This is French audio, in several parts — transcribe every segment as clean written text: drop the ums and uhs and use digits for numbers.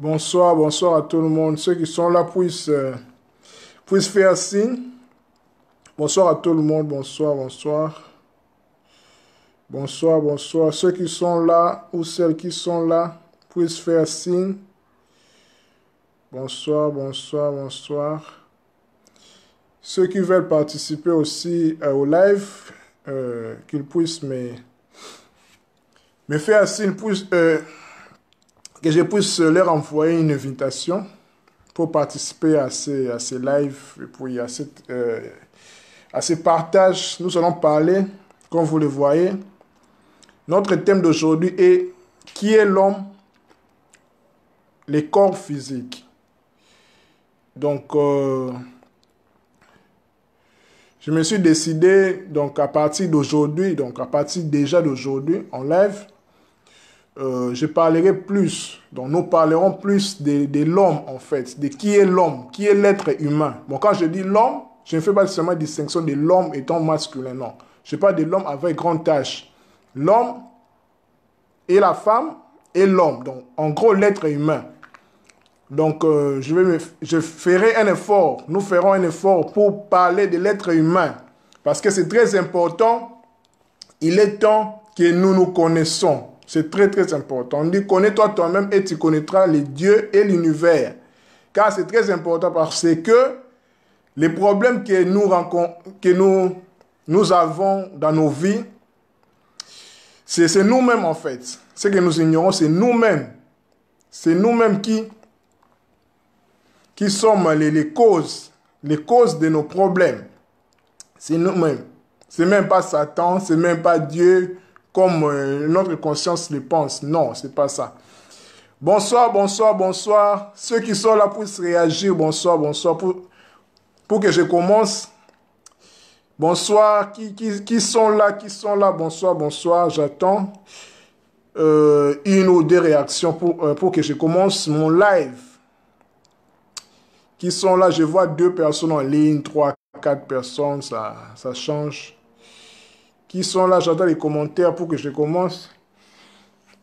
Bonsoir, bonsoir à tout le monde. Ceux qui sont là puissent faire signe. Bonsoir à tout le monde. Bonsoir, bonsoir. Bonsoir, bonsoir. Ceux qui sont là ou celles qui sont là puissent faire signe. Bonsoir, bonsoir, bonsoir. Ceux qui veulent participer aussi au live, qu'ils puissent me faire signe, que je puisse leur envoyer une invitation pour participer à ces lives et puis à ces partages. Nous allons parler, comme vous le voyez. Notre thème d'aujourd'hui est « Qui est l'homme? Les corps physiques ». Donc, je me suis décidé, donc à partir d'aujourd'hui, donc à partir déjà d'aujourd'hui, en live, je parlerai plus, donc nous parlerons plus de l'homme en fait, de qui est l'homme, qui est l'être humain. Bon, quand je dis l'homme, je ne fais pas seulement distinction de l'homme étant masculin, non. Je parle de l'homme avec grande H. L'homme et la femme et l'homme, donc en gros l'être humain. Donc je ferai un effort, nous ferons un effort pour parler de l'être humain, parce que c'est très important, il est temps que nous nous connaissons. C'est très très important. On dit connais-toi toi-même et tu connaîtras les dieux et l'univers. Car c'est très important parce que les problèmes que nous avons dans nos vies, c'est nous-mêmes en fait. Ce que nous ignorons, c'est nous-mêmes. C'est nous-mêmes qui sommes les causes de nos problèmes. C'est nous-mêmes. C'est même pas Satan, c'est même pas Dieu, comme notre conscience le pense. Non, c'est pas ça. Bonsoir, bonsoir, bonsoir. Ceux qui sont là puissent réagir. Bonsoir, bonsoir. Pour que je commence. Bonsoir. Qui sont là? Bonsoir, bonsoir. J'attends une ou deux réactions pour que je commence mon live. Qui sont là? Je vois 2 personnes en ligne, 3, 4 personnes. Ça change. Qui sont là? J'attends les commentaires pour que je commence.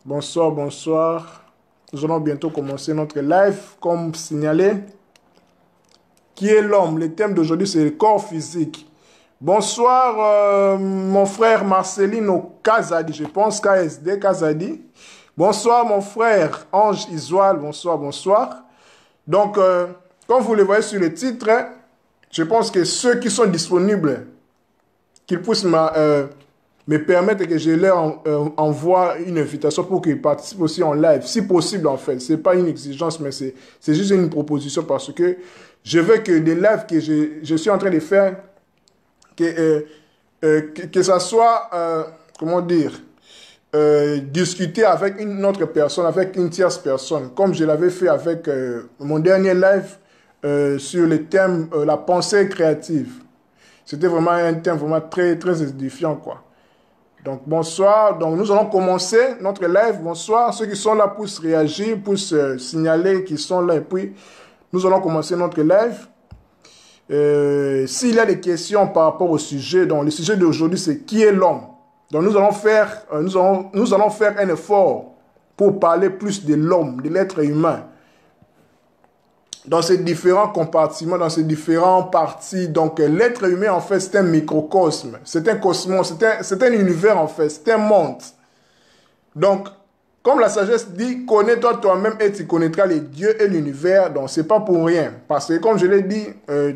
Bonsoir, bonsoir. Nous allons bientôt commencer notre live, comme signalé. Qui est l'homme? Le thème d'aujourd'hui, c'est le corps physique. Bonsoir, mon frère Marcelino Kazadi, je pense, KSD Kazadi. Bonsoir, mon frère Ange Isual. Bonsoir, bonsoir. Donc, comme vous le voyez sur le titre, je pense que ceux qui sont disponibles, qu'ils puissent me permettre que je leur envoie une invitation pour qu'ils participent aussi en live, si possible en fait. Ce n'est pas une exigence, mais c'est juste une proposition parce que je veux que les lives que je suis en train de faire, que ça soit, comment dire, discuter avec une autre personne, avec une tierce personne, comme je l'avais fait avec mon dernier live sur le thème la pensée créative. C'était vraiment un thème vraiment très, très édifiant, quoi. Donc, bonsoir. Donc, nous allons commencer notre live. Bonsoir. Ceux qui sont là puissent réagir, puissent signaler qu'ils sont là. Et puis, nous allons commencer notre live. S'il y a des questions par rapport au sujet, donc le sujet d'aujourd'hui, c'est qui est l'homme? Donc, nous allons faire un effort pour parler plus de l'homme, de l'être humain. Dans ces différents compartiments, dans ces différentes parties. Donc, l'être humain, en fait, c'est un microcosme. C'est un cosmos, c'est un univers, en fait. C'est un monde. Donc, comme la sagesse dit, connais-toi toi-même et tu connaîtras les dieux et l'univers. Donc, c'est pas pour rien. Parce que, comme je l'ai dit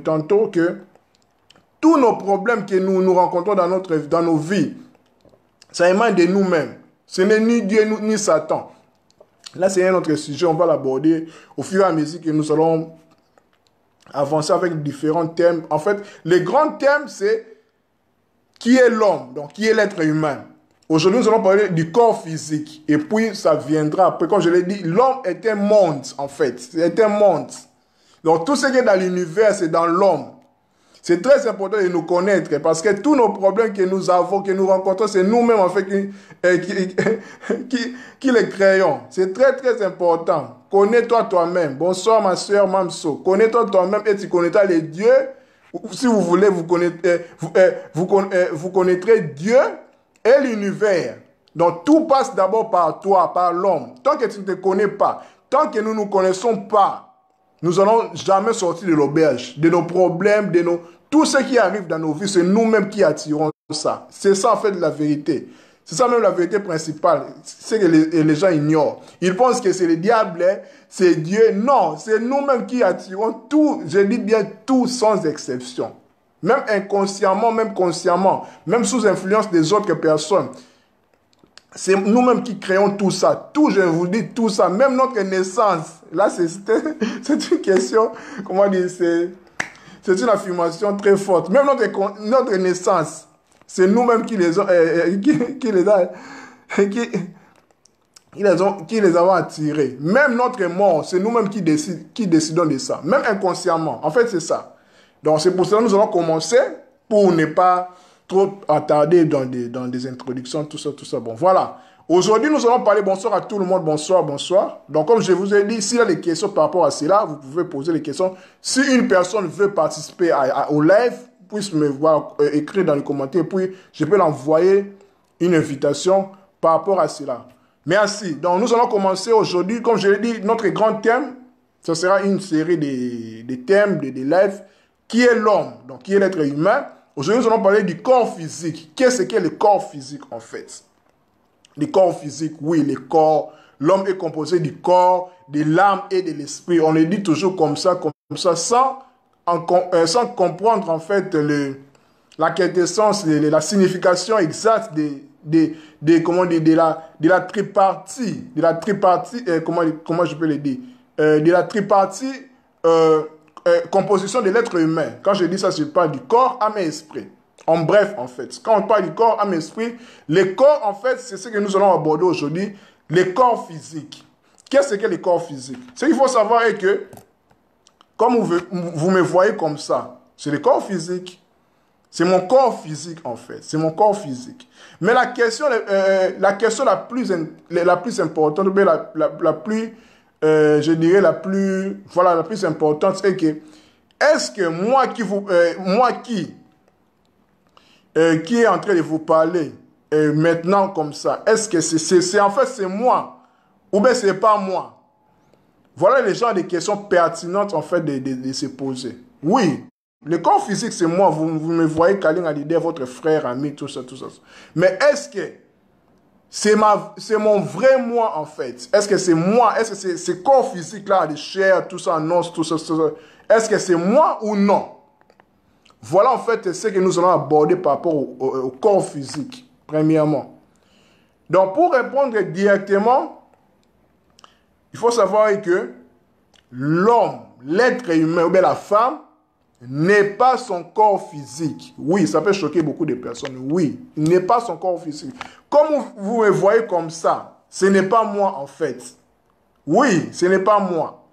tantôt, que tous nos problèmes que nous rencontrons dans nos vies, ça émane de nous-mêmes. Ce n'est ni Dieu ni Satan. Là, c'est un autre sujet, on va l'aborder au fur et à mesure que nous allons avancer avec différents thèmes. En fait, le grand thème, c'est qui est l'homme, donc qui est l'être humain. Aujourd'hui, nous allons parler du corps physique. Et puis, ça viendra après. Comme je l'ai dit, l'homme est un monde, en fait. C'est un monde. Donc, tout ce qui est dans l'univers, c'est dans l'homme. C'est très important de nous connaître parce que tous nos problèmes que nous avons, que nous rencontrons, c'est nous-mêmes en fait qui les créons. C'est très très important. Connais-toi toi-même. Bonsoir ma soeur Mamso. Connais-toi toi-même et tu connaîtras les dieux. Si vous voulez, vous connaîtrez Dieu et l'univers. Donc tout passe d'abord par toi, par l'homme. Tant que tu ne te connais pas, tant que nous ne nous connaissons pas, nous n'allons jamais sortir de l'auberge, de nos problèmes, tout ce qui arrive dans nos vies, c'est nous-mêmes qui attirons ça. C'est ça en fait la vérité. C'est ça même la vérité principale. C'est que les gens ignorent. Ils pensent que c'est le diable, hein, c'est Dieu. Non, c'est nous-mêmes qui attirons tout, je dis bien tout sans exception. Même inconsciemment, même consciemment, même sous influence des autres personnes. C'est nous-mêmes qui créons tout ça. Tout, je vous dis, tout ça. Même notre naissance. Là, c'est une question, comment dire, c'est une affirmation très forte. Même notre naissance, c'est nous-mêmes qui les avons attirés. Même notre mort, c'est nous-mêmes qui décidons de ça. Même inconsciemment. En fait, c'est ça. Donc, c'est pour cela que nous allons commencer pour ne pas trop attarder dans des introductions, tout ça. Bon, voilà. Aujourd'hui, nous allons parler, bonsoir à tout le monde, bonsoir. Donc, comme je vous ai dit, s'il y a des questions par rapport à cela, vous pouvez poser les questions. Si une personne veut participer au live, puisse me voir écrire dans les commentaires, puis je peux l'envoyer une invitation par rapport à cela. Merci. Donc, nous allons commencer aujourd'hui, comme je l'ai dit, notre grand thème, ce sera une série de thèmes, de lives, qui est l'homme, donc qui est l'être humain. Aujourd'hui, nous allons parler du corps physique. Qu'est-ce qu'est le corps physique, en fait? Le corps physique, oui, le corps. L'homme est composé du corps, de l'âme et de l'esprit. On le dit toujours comme ça, sans comprendre, en fait, la quintessence, la signification exacte de la tripartie, comment je peux le dire, de la tripartie, composition de l'être humain. Quand je dis ça, je parle du corps, âme et esprit. En bref, en fait, quand on parle du corps, âme et esprit, le corps, en fait, c'est ce que nous allons aborder aujourd'hui, le corps physique. Qu'est-ce que le corps physique? Ce qu'il faut savoir est que, comme vous me voyez comme ça, c'est le corps physique. C'est mon corps physique, en fait. C'est mon corps physique. Mais la question la plus importante, je dirais la plus importante, c'est que est-ce que qui est en train de vous parler maintenant comme ça, est-ce que c'est moi ou bien c'est pas moi? Voilà les genres de questions pertinentes en fait de se poser. Oui, le corps physique c'est moi, vous me voyez Kaling Alidé, votre frère, ami, tout ça. Mais est-ce que c'est mon vrai moi en fait? Est-ce que c'est moi? Est-ce que c'est ce corps physique là, de chair, tout ça, en os, tout ça. Est-ce que c'est moi ou non? Voilà en fait ce que nous allons aborder par rapport au corps physique, premièrement. Donc pour répondre directement, il faut savoir que l'homme, l'être humain ou bien la femme, n'est pas son corps physique. Oui, ça peut choquer beaucoup de personnes. Oui, il n'est pas son corps physique. Comme vous me voyez comme ça, ce n'est pas moi en fait. Oui, ce n'est pas moi.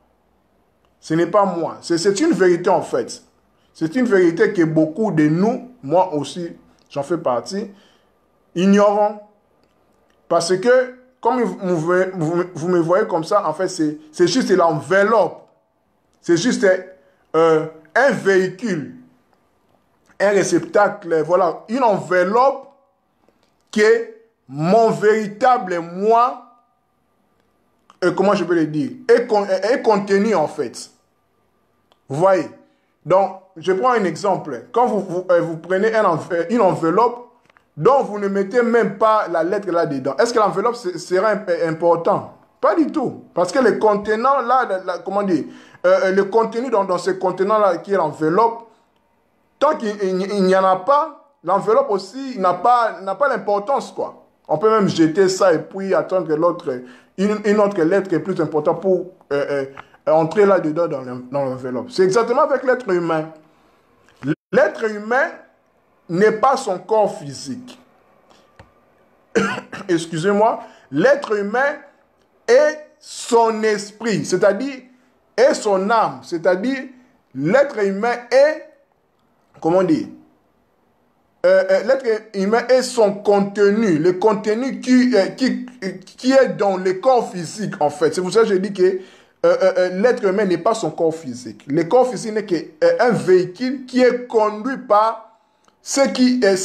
Ce n'est pas moi. C'est une vérité en fait. C'est une vérité que beaucoup de nous, moi aussi, j'en fais partie, ignorons. Parce que, comme vous me voyez comme ça, en fait, c'est juste l'enveloppe. C'est juste un véhicule, un réceptacle, voilà, une enveloppe qui est mon véritable moi, comment je peux le dire, est contenu en fait. Vous voyez? Donc, je prends un exemple. Quand vous prenez une enveloppe dont vous ne mettez même pas la lettre là-dedans, est-ce que l'enveloppe sera important? Pas du tout. Parce que le contenant là, comment dire, le contenu dans ce contenant-là qui est l'enveloppe, tant qu'il n'y en a pas, l'enveloppe aussi n'a pas l'importance, quoi. On peut même jeter ça et puis attendre une autre lettre qui est plus importante pour entrer là-dedans dans l'enveloppe. C'est exactement avec l'être humain. L'être humain n'est pas son corps physique. Excusez-moi. L'être humain est son esprit, c'est-à-dire est son âme, c'est-à-dire l'être humain est, comment dire, l'être humain est son contenu, le contenu qui est dans le corps physique en fait. C'est pour ça que je dis que l'être humain n'est pas son corps physique. Le corps physique n'est qu'un véhicule qui est conduit par ce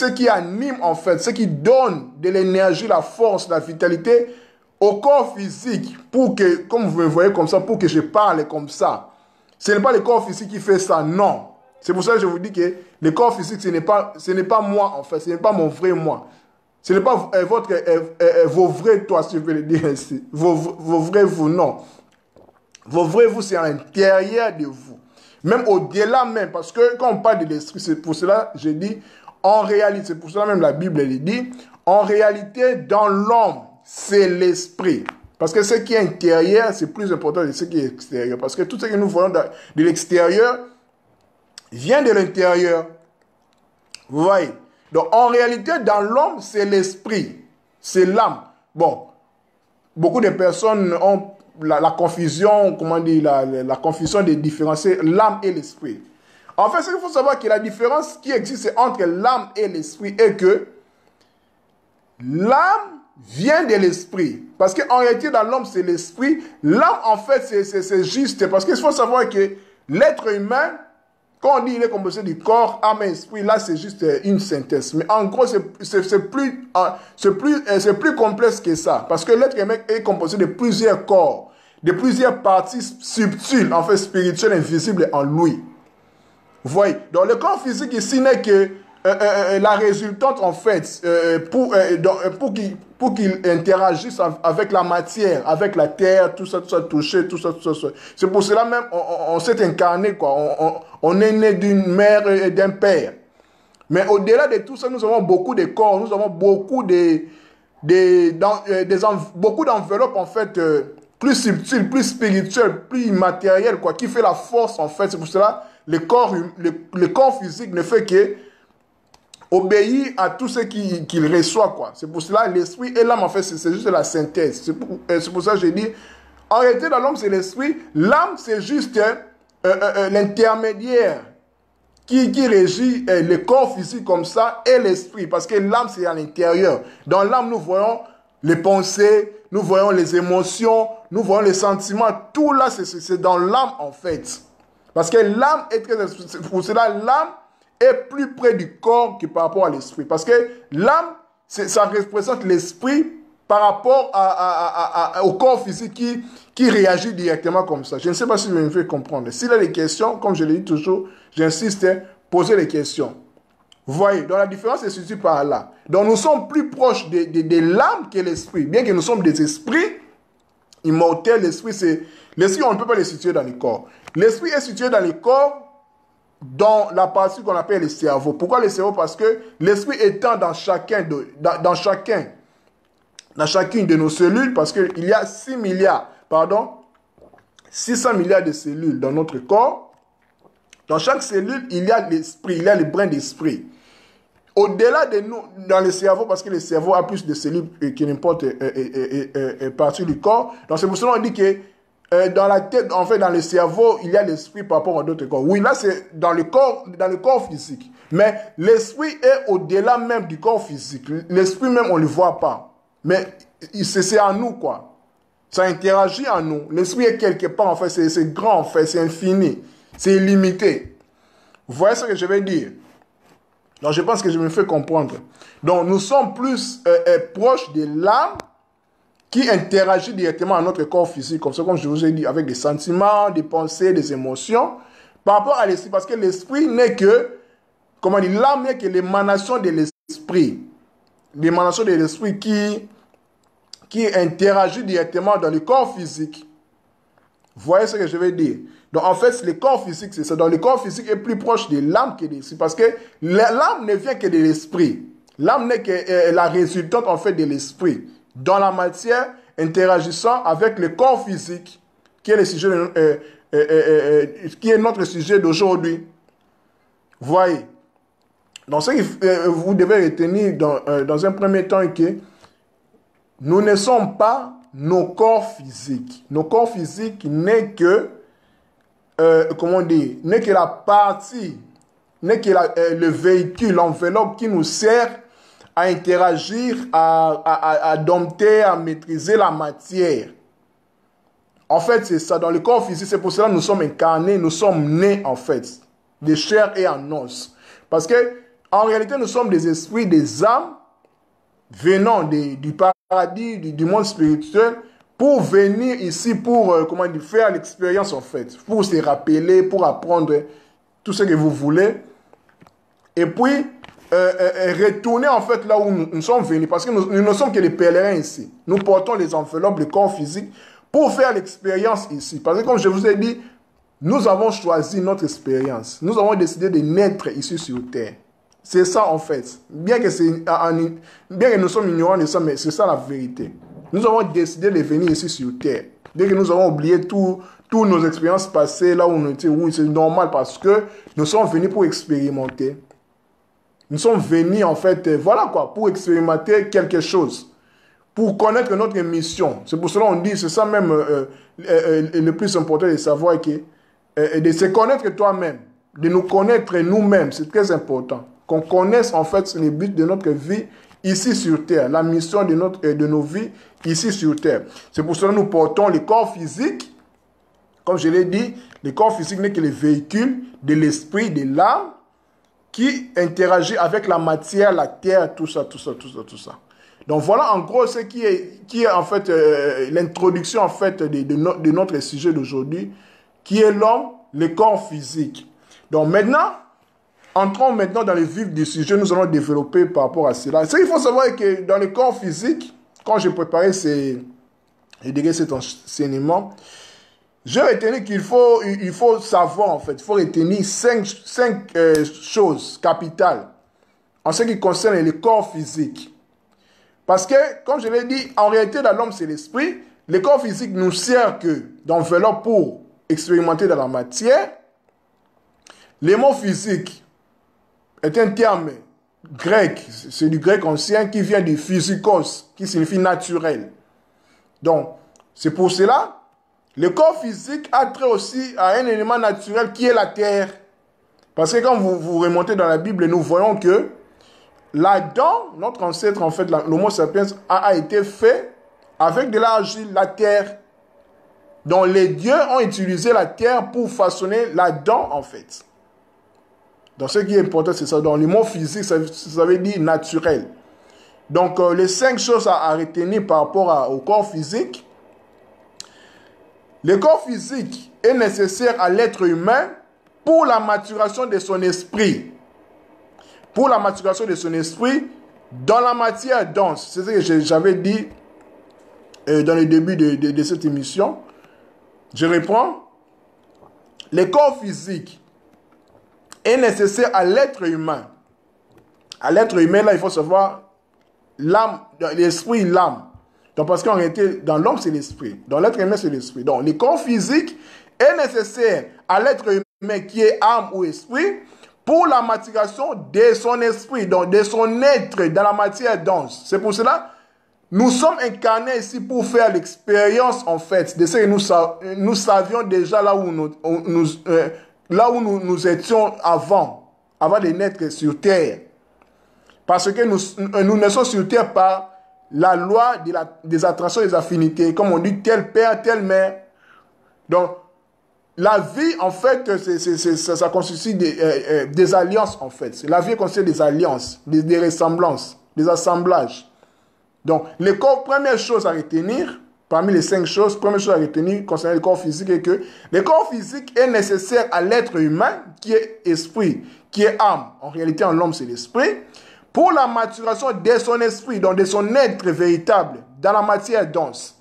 qui anime en fait, ce qui donne de l'énergie, la force, la vitalité au corps physique, pour que, comme vous me voyez comme ça, pour que je parle comme ça. Ce n'est pas le corps physique qui fait ça, non. C'est pour ça que je vous dis que le corps physique, ce n'est pas moi, en fait. Ce n'est pas mon vrai moi. Ce n'est pas vos vrais toi, si je peux le dire ainsi. Vos vrais vous, non. Vos vrais vous, c'est à l'intérieur de vous. Même au-delà même, parce que quand on parle de l'esprit, c'est pour cela que je dis, en réalité, c'est pour cela même la Bible, elle dit, en réalité, dans l'homme, c'est l'esprit. Parce que ce qui est intérieur, c'est plus important que ce qui est extérieur. Parce que tout ce que nous voyons de l'extérieur vient de l'intérieur. Vous voyez? Donc, en réalité, dans l'homme, c'est l'esprit. C'est l'âme. Bon, beaucoup de personnes ont la confusion, comment dire, la confusion de différencier l'âme et l'esprit. En fait, ce qu'il faut savoir, que la différence qui existe entre l'âme et l'esprit est que l'âme vient de l'esprit. Parce qu'en réalité, dans l'homme, c'est l'esprit. L'âme, en fait, c'est juste. Parce qu'il faut savoir que l'être humain, quand on dit qu'il est composé du corps, âme et esprit, là, c'est juste une synthèse. Mais en gros, c'est plus complexe que ça. Parce que l'être humain est composé de plusieurs corps, de plusieurs parties subtiles, en fait, spirituelles, invisibles en lui. Vous voyez? Donc, le corps physique ici n'est que la résultante, en fait, pour qu'il interagisse avec la matière, avec la terre, tout ça, toucher, tout ça. C'est pour cela même, on s'est incarné, quoi. On est né d'une mère et d'un père. Mais au-delà de tout ça, nous avons beaucoup de corps, nous avons beaucoup beaucoup d'enveloppes, en fait, plus subtiles, plus spirituelles, plus immatérielles, quoi, qui fait la force, en fait. C'est pour cela, le corps physique ne fait que obéir à tout ce qu'il reçoit, quoi. C'est pour cela l'esprit et l'âme, en fait, c'est juste la synthèse. C'est pour ça que j'ai dit, en réalité, dans l'homme, c'est l'esprit. L'âme, c'est juste l'intermédiaire qui régit le corps physique comme ça et l'esprit. Parce que l'âme, c'est à l'intérieur. Dans l'âme, nous voyons les pensées, nous voyons les émotions, nous voyons les sentiments. Tout là, c'est dans l'âme, en fait. Parce que l'âme est très... Pour cela, l'âme est plus près du corps que par rapport à l'esprit. Parce que l'âme, ça représente l'esprit par rapport au corps physique qui réagit directement comme ça. Je ne sais pas si je me fais comprendre. S'il y a des questions, comme je le dis toujours, j'insiste, posez les questions. Vous voyez, donc la différence se situe par là. Donc nous sommes plus proches de l'âme que l'esprit. Bien que nous sommes des esprits immortels, l'esprit, on ne peut pas le situer dans le corps. L'esprit est situé dans le corps, dans la partie qu'on appelle le cerveau. Pourquoi le cerveau? Parce que l'esprit étant dans chacune de nos cellules, parce qu'il y a 600 milliards de cellules dans notre corps. Dans chaque cellule, il y a l'esprit, il y a le brin d'esprit. Au-delà de nous, dans le cerveau, parce que le cerveau a plus de cellules que n'importe partie du corps. Donc c'est pour cela qu'on dit que dans la tête, en fait, dans le cerveau, il y a l'esprit par rapport à d'autres corps. Oui, là, c'est dans le corps physique. Mais l'esprit est au-delà même du corps physique. L'esprit même, on ne le voit pas. Mais c'est en nous, quoi. Ça interagit en nous. L'esprit est quelque part, en fait. C'est grand, en fait. C'est infini. C'est illimité. Vous voyez ce que je veux dire? Donc, je pense que je me fais comprendre. Donc, nous sommes plus proches de l'âme qui interagit directement à notre corps physique, comme ça, comme je vous ai dit, avec des sentiments, des pensées, des émotions, par rapport à l'esprit, parce que l'esprit n'est que, comment dire, l'âme n'est que l'émanation de l'esprit. L'émanation de l'esprit qui interagit directement dans le corps physique. Vous voyez ce que je veux dire? Donc, en fait, le corps physique, c'est ça. Donc, le corps physique est plus proche de l'âme que de l'esprit, parce que l'âme ne vient que de l'esprit. L'âme n'est que la résultante, en fait, de l'esprit. Dans la matière, interagissant avec le corps physique, qui est, qui est notre sujet d'aujourd'hui. Vous voyez? Donc, ce que vous devez retenir dans un premier temps est que nous ne sommes pas nos corps physiques. Nos corps physiques n'est que, comment dire, n'est que la partie, n'est que le véhicule, l'enveloppe qui nous sert à interagir, à dompter, à maîtriser la matière. En fait, c'est ça. Dans le corps physique, c'est pour cela que nous sommes incarnés, nous sommes nés, en fait, de chair et en os. Parce que, en réalité, nous sommes des esprits, des âmes venant du paradis. paradis du monde spirituel pour venir ici, pour comment dire, faire l'expérience en fait, pour se rappeler, pour apprendre tout ce que vous voulez. Et puis, retourner en fait là où nous sommes venus, parce que nous ne sommes que les pèlerins ici. Nous portons les enveloppes, le corps physique, pour faire l'expérience ici. Parce que comme je vous ai dit, nous avons choisi notre expérience. Nous avons décidé de naître ici sur terre. C'est ça en fait. Bien que nous sommes ignorants de ça, mais c'est ça la vérité. Nous avons décidé de venir ici sur terre. Bien que nous avons oublié toutes nos expériences passées, là où on était, oui, c'est normal parce que nous sommes venus pour expérimenter. Nous sommes venus en fait, voilà quoi, pour expérimenter quelque chose, pour connaître notre mission. C'est pour cela qu'on dit, c'est ça même le plus important de savoir, de se connaître toi-même, de nous connaître nous-mêmes, c'est très important. Qu'on connaisse en fait les buts de notre vie ici sur terre, la mission de nos vies ici sur terre. C'est pour cela que nous portons le corps physique. Comme je l'ai dit, le corps physique n'est que le véhicule de l'esprit, de l'âme, qui interagit avec la matière, la terre, tout ça. Donc voilà en gros ce qui est en fait l'introduction en fait de notre sujet d'aujourd'hui, qui est l'homme, le corps physique. Donc maintenant, entrons maintenant dans le vif du sujet, nous allons développer par rapport à cela. Ce qu'il faut savoir est que dans le corps physique, quand j'ai préparé cet enseignement, j'ai retenu qu'il faut savoir, en fait, il faut retenir cinq choses capitales en ce qui concerne le corps physique. Parce que, comme je l'ai dit, en réalité, dans l'homme, c'est l'esprit. Le corps physique nous sert que d'enveloppe pour expérimenter dans la matière. Le mot physique est un terme grec, c'est du grec ancien qui vient du physikos, qui signifie naturel. Donc, c'est pour cela, le corps physique a trait aussi à un élément naturel qui est la terre. Parce que quand vous remontez dans la Bible, nous voyons que l'Adam, notre ancêtre, en fait, l'Homo sapiens, a été fait avec de l'argile, la terre. Donc, les dieux ont utilisé la terre pour façonner l'Adam, en fait. Donc, ce qui est important, c'est ça. Donc, le mot physique, ça veut dire naturel. Donc, les 5 choses à retenir par rapport au corps physique. Le corps physique est nécessaire à l'être humain pour la maturation de son esprit. Pour la maturation de son esprit dans la matière dense. C'est ce que j'avais dit dans le début de cette émission. Je reprends. Le corps physique est nécessaire à l'être humain. À l'être humain, là, il faut savoir l'âme, l'esprit, l'âme. Donc, parce qu'en réalité, dans l'homme, c'est l'esprit. Dans l'être humain, c'est l'esprit. Donc, le corps physique est nécessaire à l'être humain qui est âme ou esprit pour la maturation de son esprit, donc de son être dans la matière dense. C'est pour cela nous sommes incarnés ici pour faire l'expérience, en fait, de ce que nous savions déjà là où nous étions avant de naître sur terre. Parce que nous naissons sur terre par la loi des attractions et des affinités. Comme on dit, tel père, telle mère. Donc, la vie, en fait, ça constitue des alliances, en fait. La vie constitue des alliances, des ressemblances, des assemblages. Donc, première chose à retenir, parmi les 5 choses, première chose à retenir concernant le corps physique est que le corps physique est nécessaire à l'être humain, qui est esprit, qui est âme. En réalité, en l'homme, c'est l'esprit. Pour la maturation de son esprit, donc de son être véritable, dans la matière dense.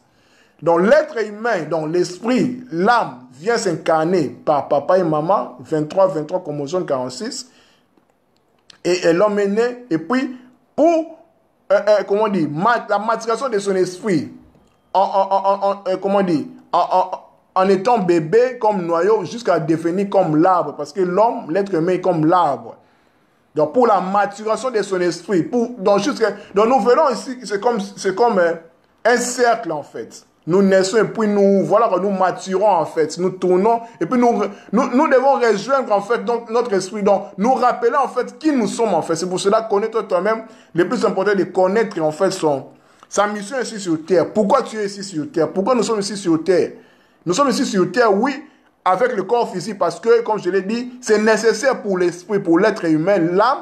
Donc l'être humain, donc l'esprit, l'âme, vient s'incarner par papa et maman, 23 chromosome 46, et l'homme est né, et puis pour, la maturation de son esprit, en étant bébé comme noyau, jusqu'à devenir comme l'arbre, parce que l'homme, l'être humain est comme l'arbre. Donc, pour la maturation de son esprit, donc nous venons ici, c'est comme un cercle, en fait. Nous naissons et puis nous maturons, en fait. Nous tournons et puis nous devons rejoindre, en fait, donc, notre esprit. Donc, nous rappeler, en fait, qui nous sommes, en fait. C'est pour cela, connaître toi-même, le plus important est de connaître, en fait, sa mission ici sur terre. Pourquoi tu es ici sur terre? Pourquoi nous sommes ici sur terre? Nous sommes ici sur terre, oui, avec le corps physique, parce que, comme je l'ai dit, c'est nécessaire pour l'esprit, pour l'être humain, l'âme,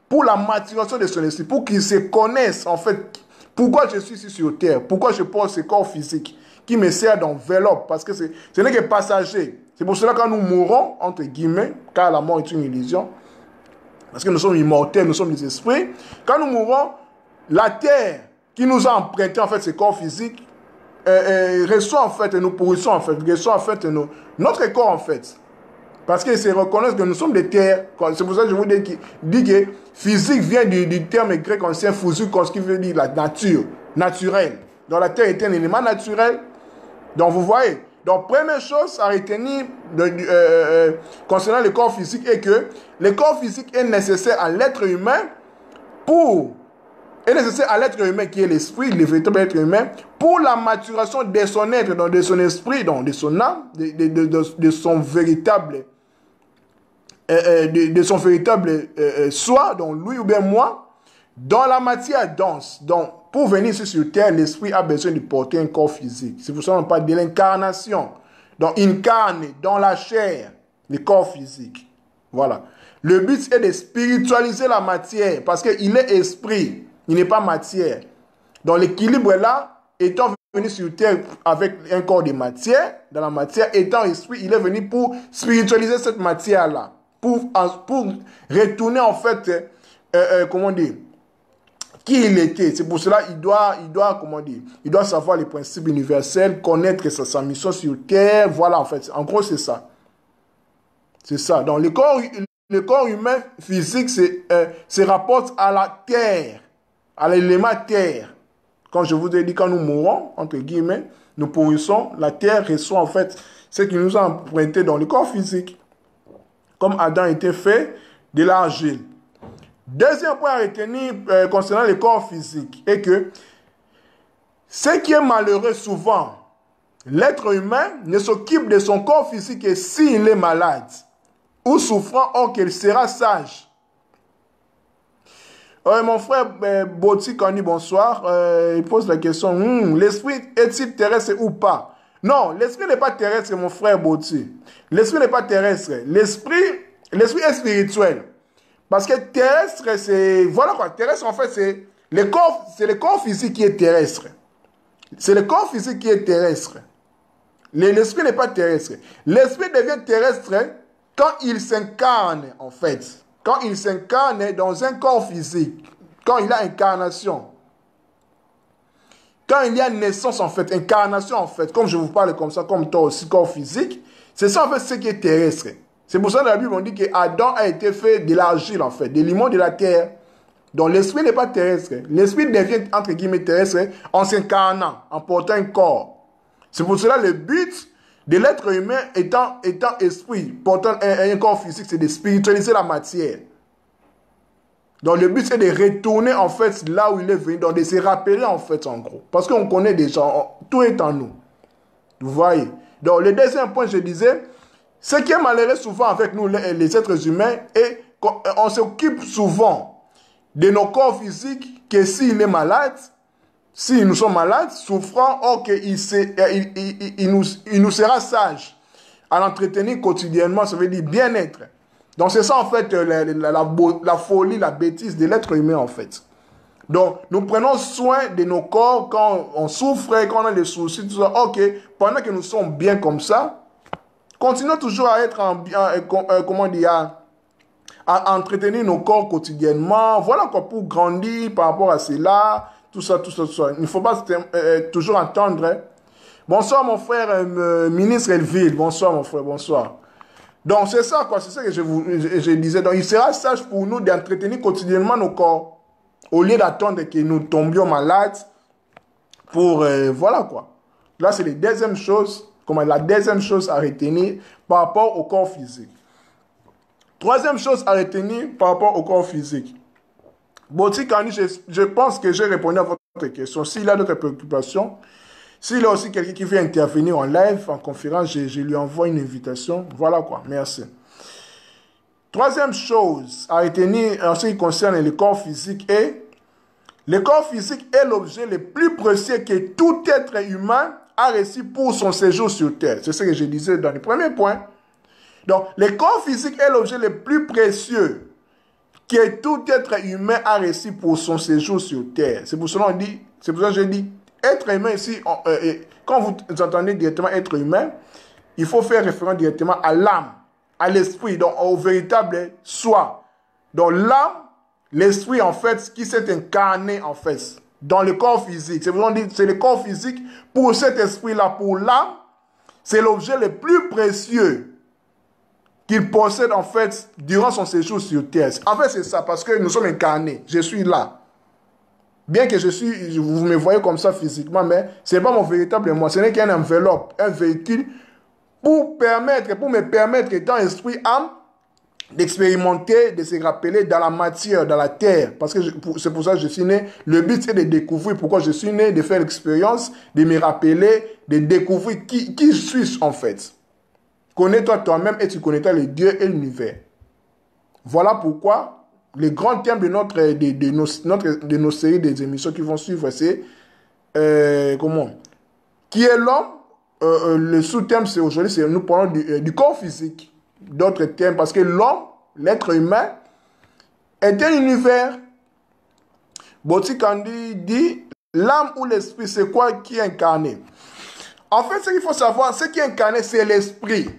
pour la maturation de son esprit, pour qu'il se connaisse, en fait, Pourquoi je suis ici sur terre? Pourquoi je porte ce corps physique qui me sert d'enveloppe? Parce que ce n'est que passager. C'est pour cela que quand nous mourons, entre guillemets, car la mort est une illusion, parce que nous sommes immortels, nous sommes des esprits, quand nous mourons, la terre qui nous a emprunté en fait ce corps physique reçoit en fait, nous pourrissons en fait, reçoit en fait notre corps en fait. Parce qu'ils se reconnaissent que nous sommes des terres. C'est pour ça que je vous dis que physique vient du terme grec ancien physikos, qui veut dire la nature, naturelle. Donc la terre est un élément naturel. Donc vous voyez. Donc première chose à retenir concernant le corps physique est que le corps physique est nécessaire à l'être humain qui est l'esprit, le véritable être humain, pour la maturation de son être, donc de son esprit, donc de son âme, de son véritable soi, donc lui ou bien moi, dans la matière dense. Donc, pour venir ici sur terre, l'esprit a besoin de porter un corps physique. C'est pour ça qu'on parle de l'incarnation. Donc, incarner dans la chair, le corps physique. Voilà. Le but est de spiritualiser la matière, parce qu'il est esprit, il n'est pas matière. Donc, l'équilibre est là, étant venu sur terre avec un corps de matière, dans la matière, étant esprit, il est venu pour spiritualiser cette matière-là. Pour retourner en fait, comment dire, qui il était. C'est pour cela qu'il comment dire, il doit savoir les principes universels, connaître sa mission sur terre. Voilà, en fait, en gros, c'est ça. C'est ça. Donc, le corps humain physique se rapporte à la terre, à l'élément terre. Quand je vous ai dit, quand nous mourons, entre guillemets, nous pourrissons, la terre reçoit en fait ce qui nous a emprunté dans le corps physique. Comme Adam était fait de l'argile. Deuxième point à retenir concernant le corps physique est que ce qui est malheureux souvent, l'être humain ne s'occupe de son corps physique que s'il est malade ou souffrant, or qu'il sera sage. Mon frère Boti Kani, bonsoir, il pose la question, l'esprit est-il terrestre ou pas? Non, l'esprit n'est pas terrestre, mon frère Boti. L'esprit n'est pas terrestre. L'esprit est spirituel. Parce que terrestre, c'est... Voilà quoi, terrestre, en fait, c'est le corps physique qui est terrestre. C'est le corps physique qui est terrestre. L'esprit n'est pas terrestre. L'esprit devient terrestre quand il s'incarne, en fait. Quand il s'incarne dans un corps physique. Quand il a incarnation. Quand il y a naissance, en fait, incarnation, en fait, comme je vous parle comme ça, comme toi aussi, corps physique, c'est ça, en fait, ce qui est terrestre. C'est pour ça que dans la Bible, on dit qu'Adam a été fait de l'argile, en fait, de limon de la terre. Donc, l'esprit n'est pas terrestre. L'esprit devient, entre guillemets, terrestre en s'incarnant, en portant un corps. C'est pour cela le but de l'être humain étant esprit, portant un corps physique, c'est de spiritualiser la matière. Donc, le but, c'est de retourner, en fait, là où il est venu, donc de se rappeler, en fait, en gros. Parce qu'on connaît déjà, tout est en nous. Vous voyez? Donc, le deuxième point, je disais, ce qui est malheureux souvent avec nous, les êtres humains, est qu'on s'occupe souvent de nos corps physiques, que s'il est malade, si nous sommes malades, souffrant, or qu'il nous sera sage à l'entretenir quotidiennement, ça veut dire bien-être. Donc, c'est ça, en fait, la folie, la bêtise de l'être humain, en fait. Donc, nous prenons soin de nos corps quand on souffre, quand on a des soucis, tout ça. Ok, pendant que nous sommes bien comme ça, continuons toujours à être à entretenir nos corps quotidiennement. Voilà quoi, pour grandir par rapport à cela, tout ça. Il ne faut pas toujours attendre. Hein. Bonsoir, mon frère ministre Elville. Bonsoir, mon frère, bonsoir. Donc, c'est ça, quoi. C'est ça que je disais. Donc, il sera sage pour nous d'entretenir quotidiennement nos corps. Au lieu d'attendre que nous tombions malades pour... voilà, quoi. Là, c'est la deuxième chose à retenir par rapport au corps physique. Troisième chose à retenir par rapport au corps physique. Boti Kani, je pense que j'ai répondu à votre question. S'il y a d'autres préoccupations, s'il y a aussi quelqu'un qui veut intervenir en live, en conférence, je lui envoie une invitation. Voilà quoi, merci. Troisième chose à retenir en ce qui concerne le corps physique est le corps physique est l'objet le plus précieux que tout être humain a reçu pour son séjour sur terre. C'est ce que je disais dans le premier point. Donc, le corps physique est l'objet le plus précieux que tout être humain a reçu pour son séjour sur terre. C'est pour cela qu'on dit, c'est pour ça que je dis, être humain ici, quand vous entendez directement être humain, il faut faire référence directement à l'âme, à l'esprit, donc au véritable soi. Donc l'âme, l'esprit en fait, qui s'est incarné en fait, dans le corps physique. C'est pour ça qu'on dit, c'est le corps physique, pour cet esprit-là, pour l'âme, c'est l'objet le plus précieux qu'il possède en fait durant son séjour sur terre. En fait, c'est ça, parce que nous sommes incarnés. Je suis là. Bien que vous me voyez comme ça physiquement, mais ce n'est pas mon véritable moi. Ce n'est qu'un enveloppe, un véhicule pour me permettre, étant esprit, âme, d'expérimenter, de se rappeler dans la matière, dans la terre. Parce que c'est pour ça que je suis né. Le but, c'est de découvrir pourquoi je suis né, de faire l'expérience, de me rappeler, de découvrir qui je suis en fait. Connais-toi toi-même et tu connaîtras le Dieu et l'univers. Voilà pourquoi le grand thème de nos séries des émissions qui vont suivre, c'est qui est l'homme. Le sous-thème, c'est aujourd'hui, nous parlons du corps physique. D'autres thèmes, parce que l'homme, l'être humain, est un univers. Boti Kandi dit, l'âme ou l'esprit, c'est quoi qui est incarné? En fait, ce qu'il faut savoir, ce qui est incarné, c'est l'esprit.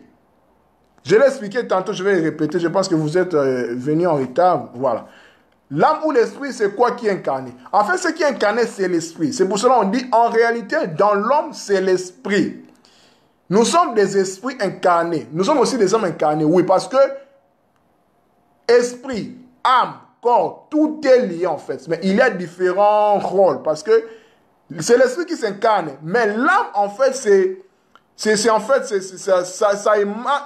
Je l'ai expliqué tantôt, je vais le répéter, je pense que vous êtes venus en retard, voilà. L'âme ou l'esprit, c'est quoi qui est incarné? En fait, ce qui est incarné, c'est l'esprit. C'est pour cela qu'on dit, en réalité, dans l'homme, c'est l'esprit. Nous sommes des esprits incarnés. Nous sommes aussi des hommes incarnés, oui, parce que esprit, âme, corps, tout est lié en fait. Mais il y a différents rôles, parce que c'est l'esprit qui s'incarne. Mais l'âme, en fait, ça émane,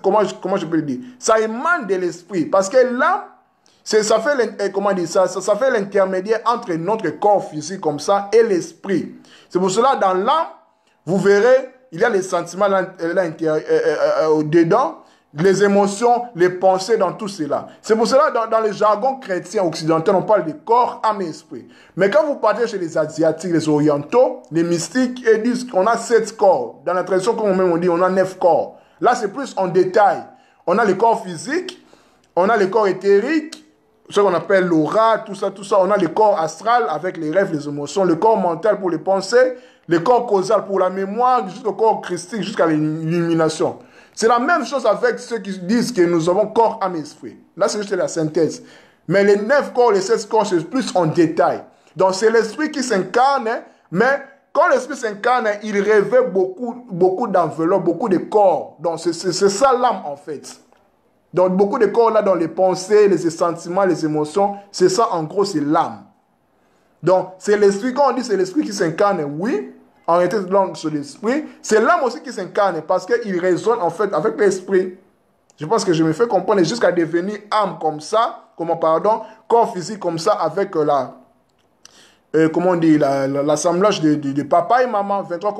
comment je peux le dire? Ça émane de l'esprit. Parce que l'âme, ça fait l'intermédiaire entre notre corps physique comme ça et l'esprit. C'est pour cela, dans l'âme, vous verrez, il y a les sentiments dedans, les émotions, les pensées dans tout cela. C'est pour cela, dans le jargon chrétien occidental, on parle de corps, âme et esprit. Mais quand vous partez chez les Asiatiques, les Orientaux, les mystiques, ils disent qu'on a 7 corps. Dans la tradition, comme on dit, on a 9 corps. Là, c'est plus en détail. On a le corps physique, on a le corps éthérique, ce qu'on appelle l'aura, tout ça. On a le corps astral avec les rêves, les émotions, le corps mental pour les pensées, le corps causal pour la mémoire, jusqu'au corps christique, jusqu'à l'illumination. C'est la même chose avec ceux qui disent que nous avons corps, âme et esprit. Là, c'est juste la synthèse. Mais les 9 corps, les 16 corps, c'est plus en détail. Donc, c'est l'esprit qui s'incarne, mais quand l'esprit s'incarne, il revêt beaucoup d'enveloppes, beaucoup de corps. Donc, c'est ça l'âme, en fait. Donc, beaucoup de corps là dans les pensées, les sentiments, les émotions. C'est ça, en gros, c'est l'âme. Donc, c'est l'esprit. Quand on dit c'est l'esprit qui s'incarne, oui, en réalité, c'est l'esprit. C'est l'âme aussi qui s'incarne parce qu'il résonne, en fait, avec l'esprit. Je pense que je me fais comprendre jusqu'à devenir âme comme ça, corps physique comme ça, avec l'assemblage de papa et maman, 23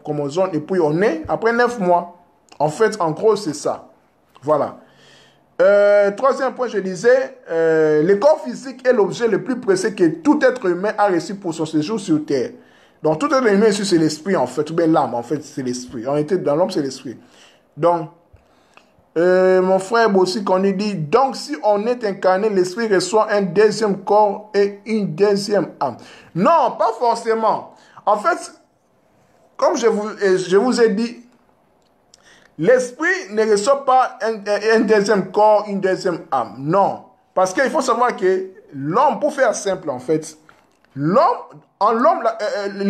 chromosomes, et puis on est après 9 mois. En fait, en gros, c'est ça. Voilà. Troisième point, je disais, le corps physique est l'objet le plus précieux que tout être humain a reçu pour son séjour sur Terre. Donc, tout être humain ici, c'est l'esprit, en fait, ou bien l'âme, en fait, c'est l'esprit. En réalité, dans l'homme, c'est l'esprit. Donc, mon frère aussi, qu'on dit, donc, si on est incarné, l'esprit reçoit un deuxième corps et une deuxième âme. Non, pas forcément. En fait, comme je vous ai dit, l'esprit ne reçoit pas un deuxième corps, une deuxième âme. Non. Parce qu'il faut savoir que l'homme, pour faire simple en fait, le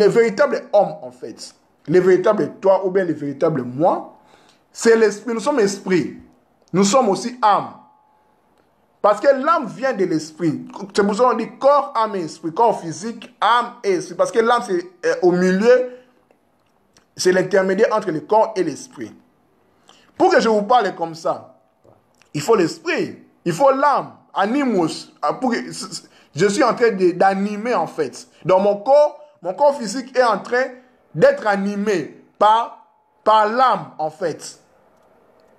véritable homme en fait, le véritable toi ou bien le véritable moi, c'est l'esprit. Nous sommes esprit. Nous sommes aussi âme. Parce que l'âme vient de l'esprit. C'est pour ça qu'on dit corps, âme et esprit. Corps physique, âme et esprit. Parce que l'âme, c'est au milieu, c'est l'intermédiaire entre le corps et l'esprit. Pour que je vous parle comme ça, il faut l'esprit, il faut l'âme, animus. Je suis en train d'animer en fait. Donc mon corps physique est en train d'être animé par l'âme en fait.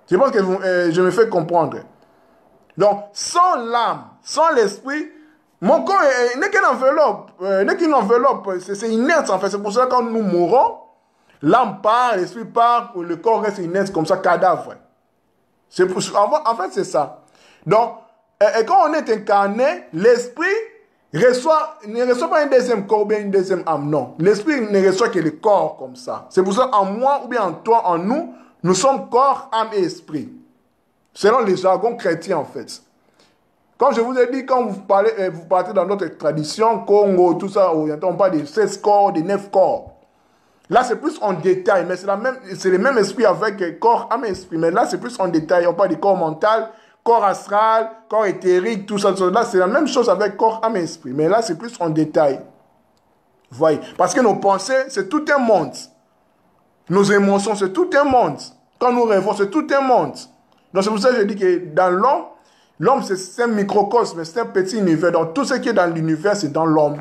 Je pense que je me fais comprendre. Donc sans l'âme, sans l'esprit, mon corps n'est qu'une enveloppe, c'est inerte en fait. C'est pour ça que quand nous mourons, l'âme part, l'esprit part, le corps reste inerte comme ça, cadavre. En fait, c'est ça. Donc, Et quand on est incarné, l'esprit ne reçoit pas un deuxième corps ou bien une deuxième âme, non. L'esprit ne reçoit que le corps comme ça. C'est pour ça en moi ou bien en toi, en nous, nous sommes corps, âme et esprit. Selon les jargons chrétiens en fait. Comme je vous ai dit, quand vous partez dans notre tradition, Congo, tout ça, on parle de 16 corps, de 9 corps. Là, c'est plus en détail, mais c'est le même esprit avec corps, âme et esprit. Mais là, c'est plus en détail. On parle de corps mental, corps astral, corps éthérique, tout ça. Là, c'est la même chose avec corps, âme et esprit. Mais là, c'est plus en détail. Vous voyez? Parce que nos pensées, c'est tout un monde. Nos émotions, c'est tout un monde. Quand nous rêvons, c'est tout un monde. Donc, c'est pour ça que je dis que dans l'homme, l'homme, c'est un microcosme, c'est un petit univers. Donc, tout ce qui est dans l'univers, c'est dans l'homme.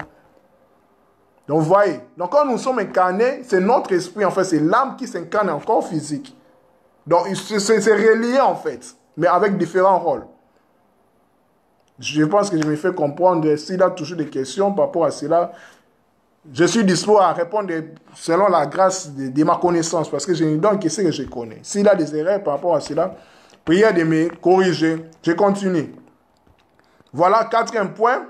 Donc, vous voyez. Donc, quand nous sommes incarnés, c'est notre esprit, en fait. C'est l'âme qui s'incarne en corps physique. Donc, c'est relié, en fait. Mais avec différents rôles. Je pense que je me fais comprendre. S'il a toujours des questions par rapport à cela, je suis dispo à répondre selon la grâce de ma connaissance. Parce que je ne donne que ce que je connais. S'il a des erreurs par rapport à cela, priez de me corriger. Je continue. Voilà, quatrième point.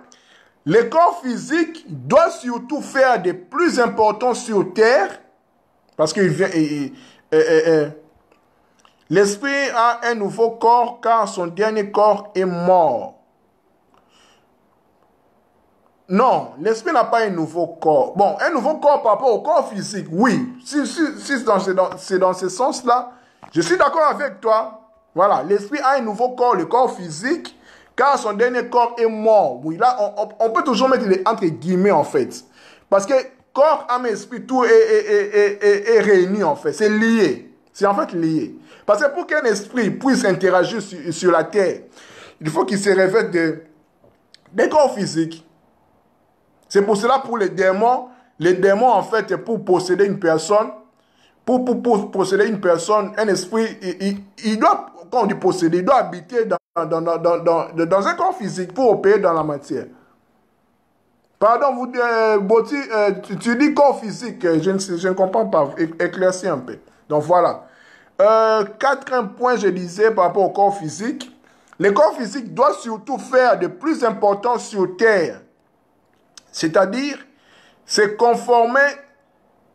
Le corps physique doit surtout faire de plus important sur terre, parce que l'esprit a un nouveau corps, car son dernier corps est mort. Non, l'esprit n'a pas un nouveau corps. Bon, un nouveau corps par rapport au corps physique, oui. Si c'est dans ce sens-là, je suis d'accord avec toi. Voilà, l'esprit a un nouveau corps, le corps physique, car son dernier corps est mort. Oui, là, on peut toujours mettre les entre guillemets, en fait. Parce que corps, âme et esprit, tout est réuni, en fait. C'est lié. C'est en fait lié. Parce que pour qu'un esprit puisse interagir sur la terre, il faut qu'il se revête des corps physiques. C'est pour cela, pour les démons, en fait, pour posséder une personne, pour posséder une personne, un esprit, il doit, quand on dit posséder, il doit habiter dans un corps physique pour opérer dans la matière. Pardon, Boti, tu dis corps physique, je ne comprends pas, éclaircis un peu. Donc voilà. Quatrième point, je disais par rapport au corps physique. Le corps physique doit surtout faire de plus important sur terre. C'est-à-dire, se conformer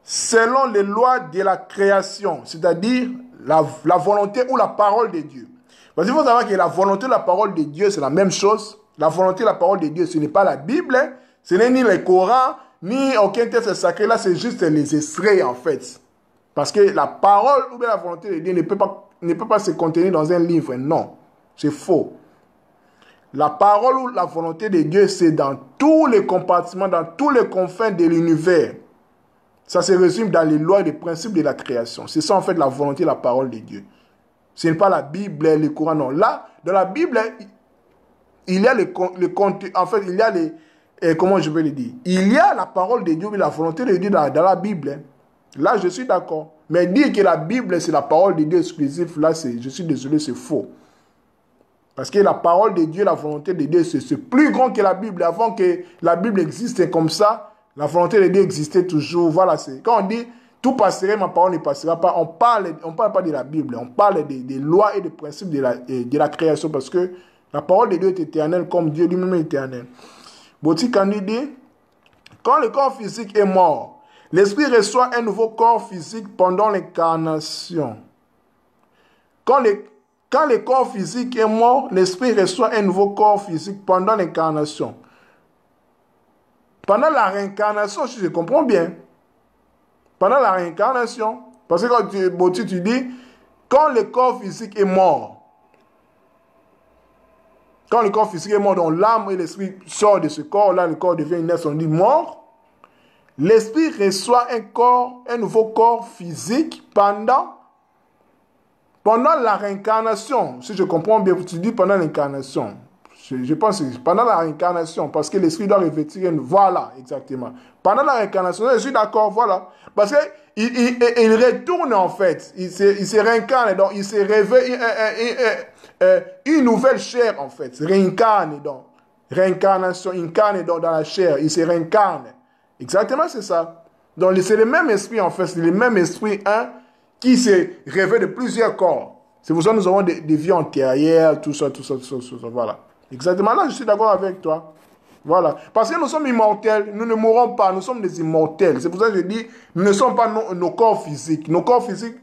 selon les lois de la création, c'est-à-dire la volonté ou la parole de Dieu. Parce qu'il faut savoir que la volonté et la parole de Dieu, c'est la même chose. La volonté et la parole de Dieu, ce n'est pas la Bible, ce n'est ni le Coran, ni aucun texte sacré. Là, c'est juste les extraits, en fait. Parce que la parole ou bien la volonté de Dieu ne peut pas se contenir dans un livre. Non, c'est faux. La parole ou la volonté de Dieu, c'est dans tous les compartiments, dans tous les confins de l'univers. Ça se résume dans les lois et les principes de la création. C'est ça, en fait, la volonté et la parole de Dieu. Ce n'est pas la Bible, le Coran, non. Là, dans la Bible, il y a en fait, il y a comment je vais le dire? Il y a la parole de Dieu et la volonté de Dieu dans la Bible. Là, je suis d'accord. Mais dire que la Bible, c'est la parole de Dieu exclusive, là, je suis désolé, c'est faux. Parce que la parole de Dieu, la volonté de Dieu, c'est plus grand que la Bible. Avant que la Bible existe comme ça, la volonté de Dieu existait toujours. Voilà, quand on dit tout passerait, ma parole ne passera pas, on parle pas de la Bible, on parle des lois et des principes de la création, parce que la parole de Dieu est éternelle comme Dieu lui-même est éternel. Boti Kandi dit, quand le corps physique est mort, l'esprit reçoit un nouveau corps physique pendant l'incarnation. Quand le corps physique est mort, l'esprit reçoit un nouveau corps physique pendant l'incarnation. Pendant la réincarnation, si je comprends bien, pendant la réincarnation, parce que quand tu dis, quand le corps physique est mort, quand le corps physique est mort, donc l'âme et l'esprit sortent de ce corps, là le corps devient une on dit mort, l'esprit reçoit un nouveau corps physique pendant la réincarnation. Si je comprends bien, tu dis pendant l'incarnation. Je pense que c'est pendant la réincarnation, parce que l'esprit doit revêtir voilà, exactement. Pendant la réincarnation, je suis d'accord, voilà. Parce qu'il retourne en fait, il se réincarne, donc il se réveille une nouvelle chair en fait, réincarne donc. Réincarnation, incarne donc dans la chair, il se réincarne. Exactement, c'est ça. Donc c'est le même esprit en fait, c'est le même esprit, qui se réveille de plusieurs corps. C'est pour ça que nous avons des vies antérieures, tout ça, voilà. Exactement, là, je suis d'accord avec toi. Voilà. Parce que nous sommes immortels, nous ne mourrons pas, nous sommes des immortels. C'est pour ça que je dis, nous ne sommes pas nos corps physiques. Nos corps physiques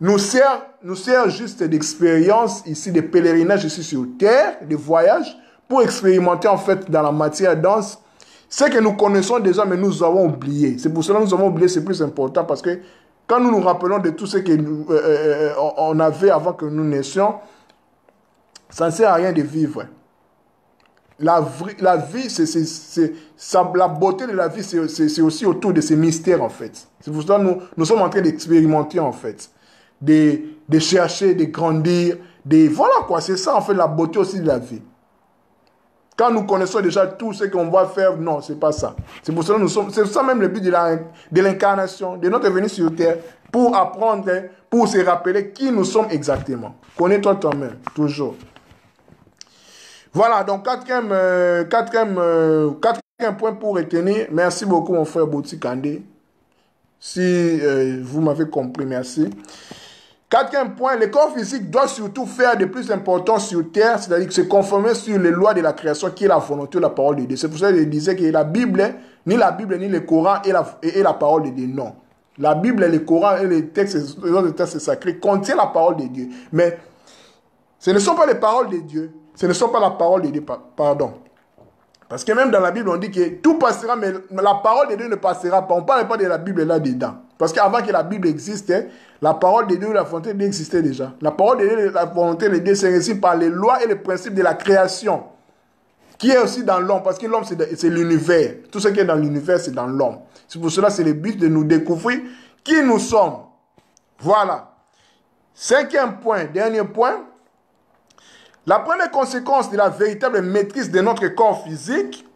nous servent juste d'expérience ici, de pèlerinage ici sur terre, de voyage, pour expérimenter en fait dans la matière dense ce que nous connaissons déjà, mais nous avons oublié. C'est pour cela que nous avons oublié, c'est plus important, parce que quand nous nous rappelons de tout ce qu'on avait avant que nous naissions, ça ne sert à rien de vivre. La vie, la beauté de la vie, c'est aussi autour de ces mystères, en fait. C'est pour cela que nous sommes en train d'expérimenter, en fait. De chercher, de grandir. Voilà quoi, c'est ça, en fait, la beauté aussi de la vie. Quand nous connaissons déjà tout ce qu'on va faire, non, c'est pas ça. C'est pour cela que c'est ça même le but de l'incarnation, de notre venue sur terre, pour apprendre, pour se rappeler qui nous sommes exactement. Connais-toi toi-même, toujours. Voilà, donc quatrième point pour retenir. Merci beaucoup, mon frère Bouti Kandé. Si vous m'avez compris, merci. Quatrième point, le corps physique doit surtout faire de plus important sur terre, c'est-à-dire se conformer sur les lois de la création qui est la volonté de la parole de Dieu. C'est pour ça que je disais que ni la Bible, ni le Coran et la parole de Dieu, non. La Bible, le Coran et les autres textes sacrés contiennent la parole de Dieu. Mais ce ne sont pas les paroles de Dieu, ce ne sont pas la parole de Dieu, pardon. Parce que même dans la Bible, on dit que tout passera, mais la parole de Dieu ne passera pas. On ne parle pas de la Bible là-dedans. Parce qu'avant que la Bible existait, la parole de Dieu et la volonté de Dieu existait déjà. La parole de Dieu et la volonté de Dieu c'est régi par les lois et les principes de la création, qui est aussi dans l'homme, parce que l'homme c'est l'univers. Tout ce qui est dans l'univers, c'est dans l'homme. C'est pour cela que c'est le but de nous découvrir qui nous sommes. Voilà. Cinquième point, dernier point. La première conséquence de la véritable maîtrise de notre corps physique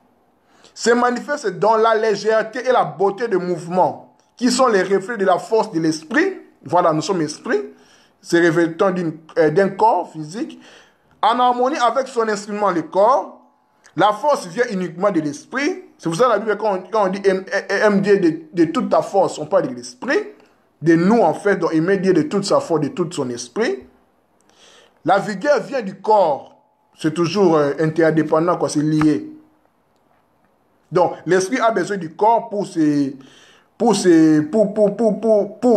se manifeste dans la légèreté et la beauté de mouvement, qui sont les reflets de la force de l'esprit. Voilà, nous sommes esprit, se revêtant d'un corps physique, en harmonie avec son instrument, le corps. La force vient uniquement de l'esprit. C'est pour ça que la Bible, quand on dit aime Dieu de toute ta force, on parle de l'esprit, de nous en fait, donc aimer Dieu de toute sa force, de tout son esprit. La vigueur vient du corps. C'est toujours interdépendant, quoi, c'est lié. Donc, l'esprit a besoin du corps pour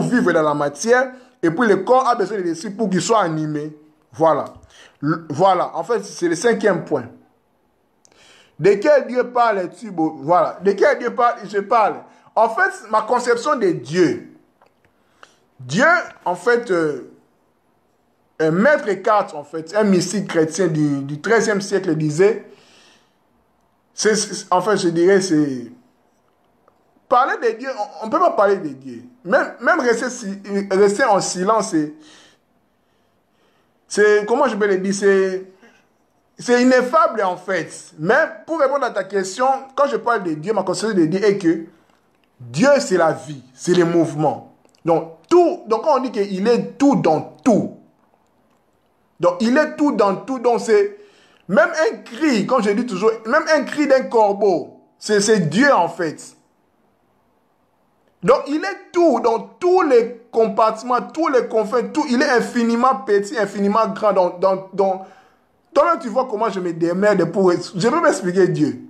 vivre dans la matière. Et puis, le corps a besoin de l'esprit pour qu'il soit animé. Voilà. Voilà. En fait, c'est le cinquième point. De quel Dieu parles-tu? Voilà. De quel Dieu je parle? En fait, ma conception de Dieu. Dieu, en fait... Maître Eckhart, en fait, un mystique chrétien du XIIIe siècle disait, en fait, je dirais, c'est... Parler de Dieu, on ne peut pas parler de Dieu. Même rester en silence, c'est... Comment je peux le dire? C'est ineffable, en fait. Mais pour répondre à ta question, quand je parle de Dieu, ma conception de Dieu est que Dieu, c'est la vie, c'est les mouvements. Donc, quand on dit qu'il est tout dans tout, donc, il est tout dans tout. Donc, c'est même un cri, comme je dis toujours, même un cri d'un corbeau, c'est Dieu en fait. Donc, il est tout dans tous les compartiments, tous les confins, tout. Il est infiniment petit, infiniment grand. Toi-même, tu vois comment je me démerde pour... Je peux m'expliquer Dieu.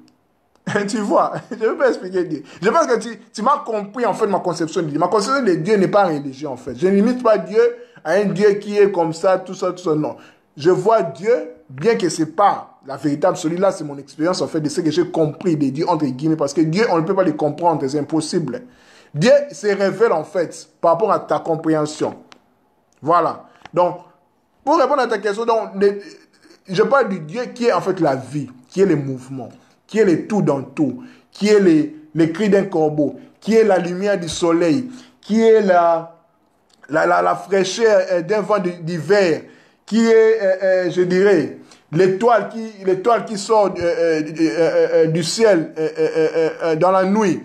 Tu vois, je ne peux pas expliquer Dieu. Je pense que tu m'as compris en fait ma conception de Dieu. Ma conception de Dieu n'est pas religieux en fait. Je ne limite pas Dieu à un Dieu qui est comme ça, tout ça, non. Je vois Dieu, bien que ce n'est pas la véritable, celui-là c'est mon expérience en fait de ce que j'ai compris de Dieu entre guillemets, parce que Dieu on ne peut pas le comprendre, c'est impossible. Dieu se révèle en fait par rapport à ta compréhension. Voilà. Donc, pour répondre à ta question, je parle du Dieu qui est en fait la vie, qui est le mouvement, qui est le tout dans tout, qui est les cris d'un corbeau, qui est la lumière du soleil, qui est la fraîcheur d'un vent d'hiver, qui est, je dirais, l'étoile qui sort du ciel dans la nuit.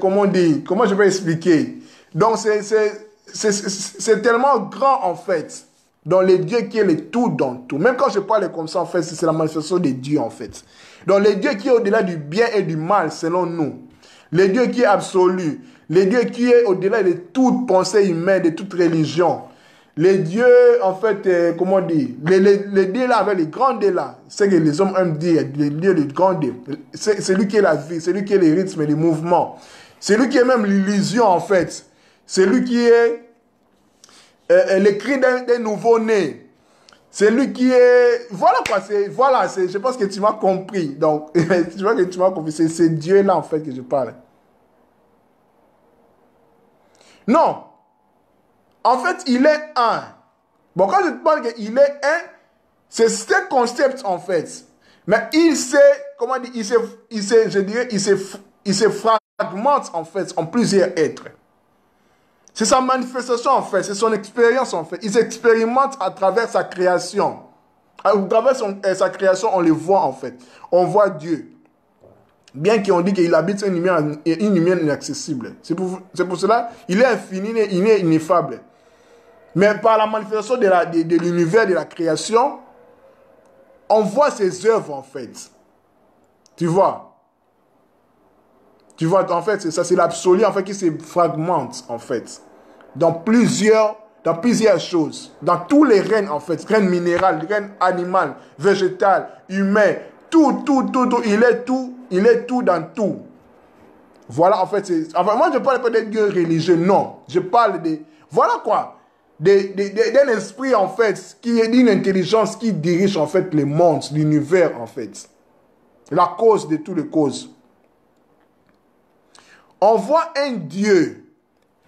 Comment dire? Comment je peux expliquer? Donc, c'est tellement grand, en fait, dans les dieux qui est le tout dans tout. Même quand je parle comme ça, en fait, c'est la manifestation des dieux, en fait. Donc, les dieux qui est au-delà du bien et du mal, selon nous. Les dieux qui est absolu. Les dieux qui est au-delà de toute pensée humaine, de toute religion. Les dieux, en fait, comment dire, les dieux là, avec les grands dieux là, c'est que les hommes aiment dire, les dieux, les grands dieux. C'est lui qui est la vie, c'est lui qui est les rythmes et les mouvements. C'est lui qui est même l'illusion, en fait. C'est lui qui est le cri d'un nouveau-né. C'est lui qui est... Voilà quoi, je pense que tu m'as compris. Donc, je vois que tu m'as compris. C'est Dieu là, en fait, que je parle. Non. En fait, il est un. Bon, quand je te parle qu'il est un, c'est ce concept, en fait. Mais il s'est, comment dire, je dirais, il se fragmente, en fait, en plusieurs êtres. C'est sa manifestation, en fait. C'est son expérience, en fait. Il s'expérimente à travers sa création. À travers sa création, on le voit, en fait. On voit Dieu. Bien qu'on dit qu'il habite une lumière inaccessible. C'est pour cela il est infini, il est ineffable. Mais par la manifestation de l'univers, de la création, on voit ses œuvres, en fait. Tu vois? Tu vois, en fait, c'est ça, c'est l'absolu, en fait, qui se fragmente, en fait. Dans plusieurs choses. Dans tous les règnes, en fait. Règne minéral, règne animal, végétal, humain. Tout. Il est tout dans tout. Voilà, en fait, moi, je parle pas des dieux religieux, non. Je parle de... Voilà quoi. D'un esprit, en fait, qui est d'une intelligence qui dirige, en fait, le monde, l'univers, en fait. La cause de toutes les causes. On voit un Dieu,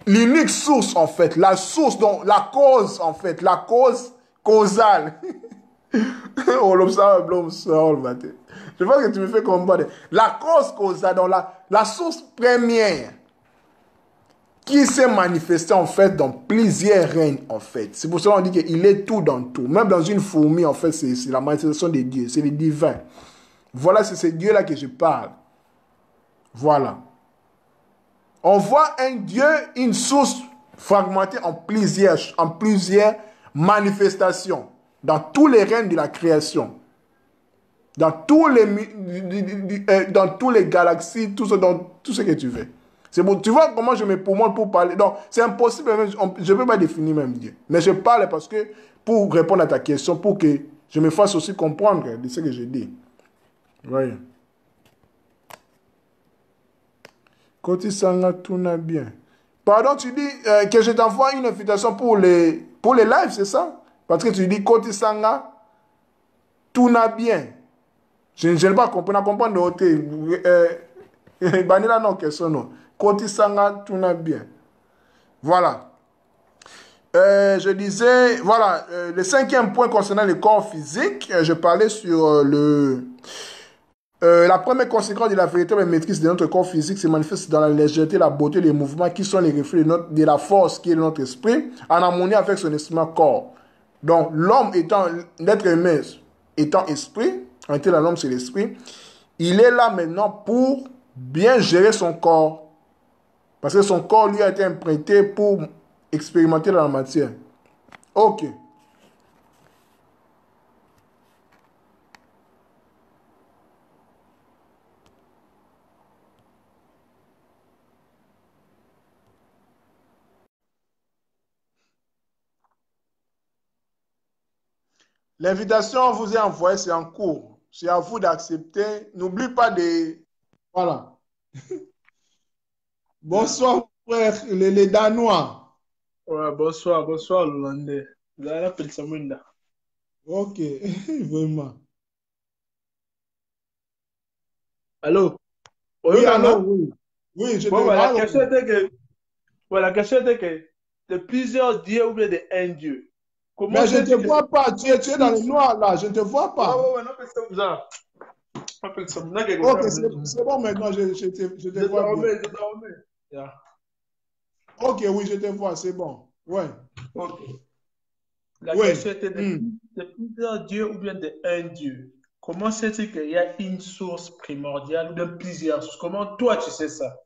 l'unique source, en fait, la source, donc la cause, en fait, la cause causale. Oh, je pense que tu me fais comprendre. La cause causale, donc la source première, qui s'est manifesté en fait dans plusieurs règnes en fait. C'est pour cela qu'on dit qu'il est tout dans tout. Même dans une fourmi en fait, c'est la manifestation de Dieu, c'est le divin. Voilà, c'est ce Dieu-là que je parle. Voilà. On voit un Dieu, une source fragmentée en plusieurs manifestations dans tous les règnes de la création. Dans tous les galaxies, dans tout ce que tu veux. C'est bon. Tu vois comment je me pourmonte pour parler. Donc, c'est impossible. Je ne peux pas définir même Dieu. Mais je parle parce que, pour répondre à ta question, pour que je me fasse aussi comprendre de ce que je dis. Oui. Koti Sanga, tout va bien. Pardon, tu dis que je t'envoie une invitation pour les lives, c'est ça? Parce que tu dis Koti Sanga, tout va bien. Je n'ai pas compris. Je n'ai pas compris. Banila non, question non. Koti Sanga, tout va bien. Voilà. Je disais, voilà, le cinquième point concernant le corps physique, je parlais sur la première conséquence de la véritable maîtrise de notre corps physique se manifeste dans la légèreté, la beauté, les mouvements qui sont les reflets de la force qui est notre esprit, en harmonie avec son instrument corps. Donc, l'homme étant, l'être humain étant esprit, en réalité, l'homme c'est l'esprit, il est là maintenant pour bien gérer son corps. Parce que son corps lui a été emprunté pour expérimenter dans la matière. Ok. L'invitation vous est envoyée, c'est en cours. C'est à vous d'accepter. N'oublie pas de... Voilà. Bonsoir, frère, les Danois. Ouais, bonsoir, Hollandais. Vous avez l'appel Samunda. Ok, vraiment. Allô? Oui, Oyuganga? alors, oui. Oui, je te Bon, ouais, parle. la question était que de plusieurs dieux ou bien de un dieu. Comment Mais je ne te sais-tu que vois pas. Tu es dans le noir, là. Je ne te vois pas. ouais, non, mais c'est ça. Appelle Samunda, Ok, c'est bon maintenant. Je te je vois bien. dormais. Yeah. Ok, oui, je te vois. C'est bon. Ouais. Ok. La Oui. question était de plusieurs dieux ou bien de un dieu. Comment sais-tu qu'il y a une source primordiale ou de plusieurs sources? Comment toi tu sais ça?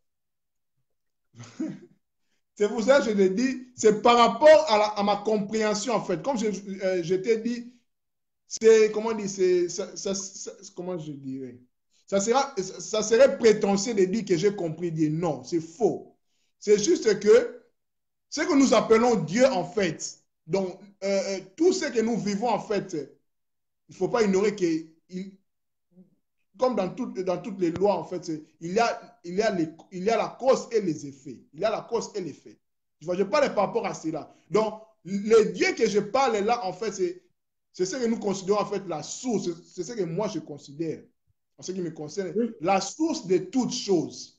C'est pour ça que je te dis, c'est par rapport à ma compréhension, en fait. Comme je t'ai dit, c'est, comment dire, comment je dirais? Ça serait prétentieux de dire que j'ai compris. Dire non, c'est faux. C'est juste que ce que nous appelons Dieu, en fait, Donc, tout ce que nous vivons, en fait, il ne faut pas ignorer que, comme dans toutes les lois, en fait, il y a la cause et les effets. Il y a la cause et l'effet. Je parle par rapport à cela. Donc, le Dieu que je parle là, en fait, c'est ce que nous considérons, en fait, la source. C'est ce que moi, je considère, en ce qui me concerne, Oui. la source de toutes choses.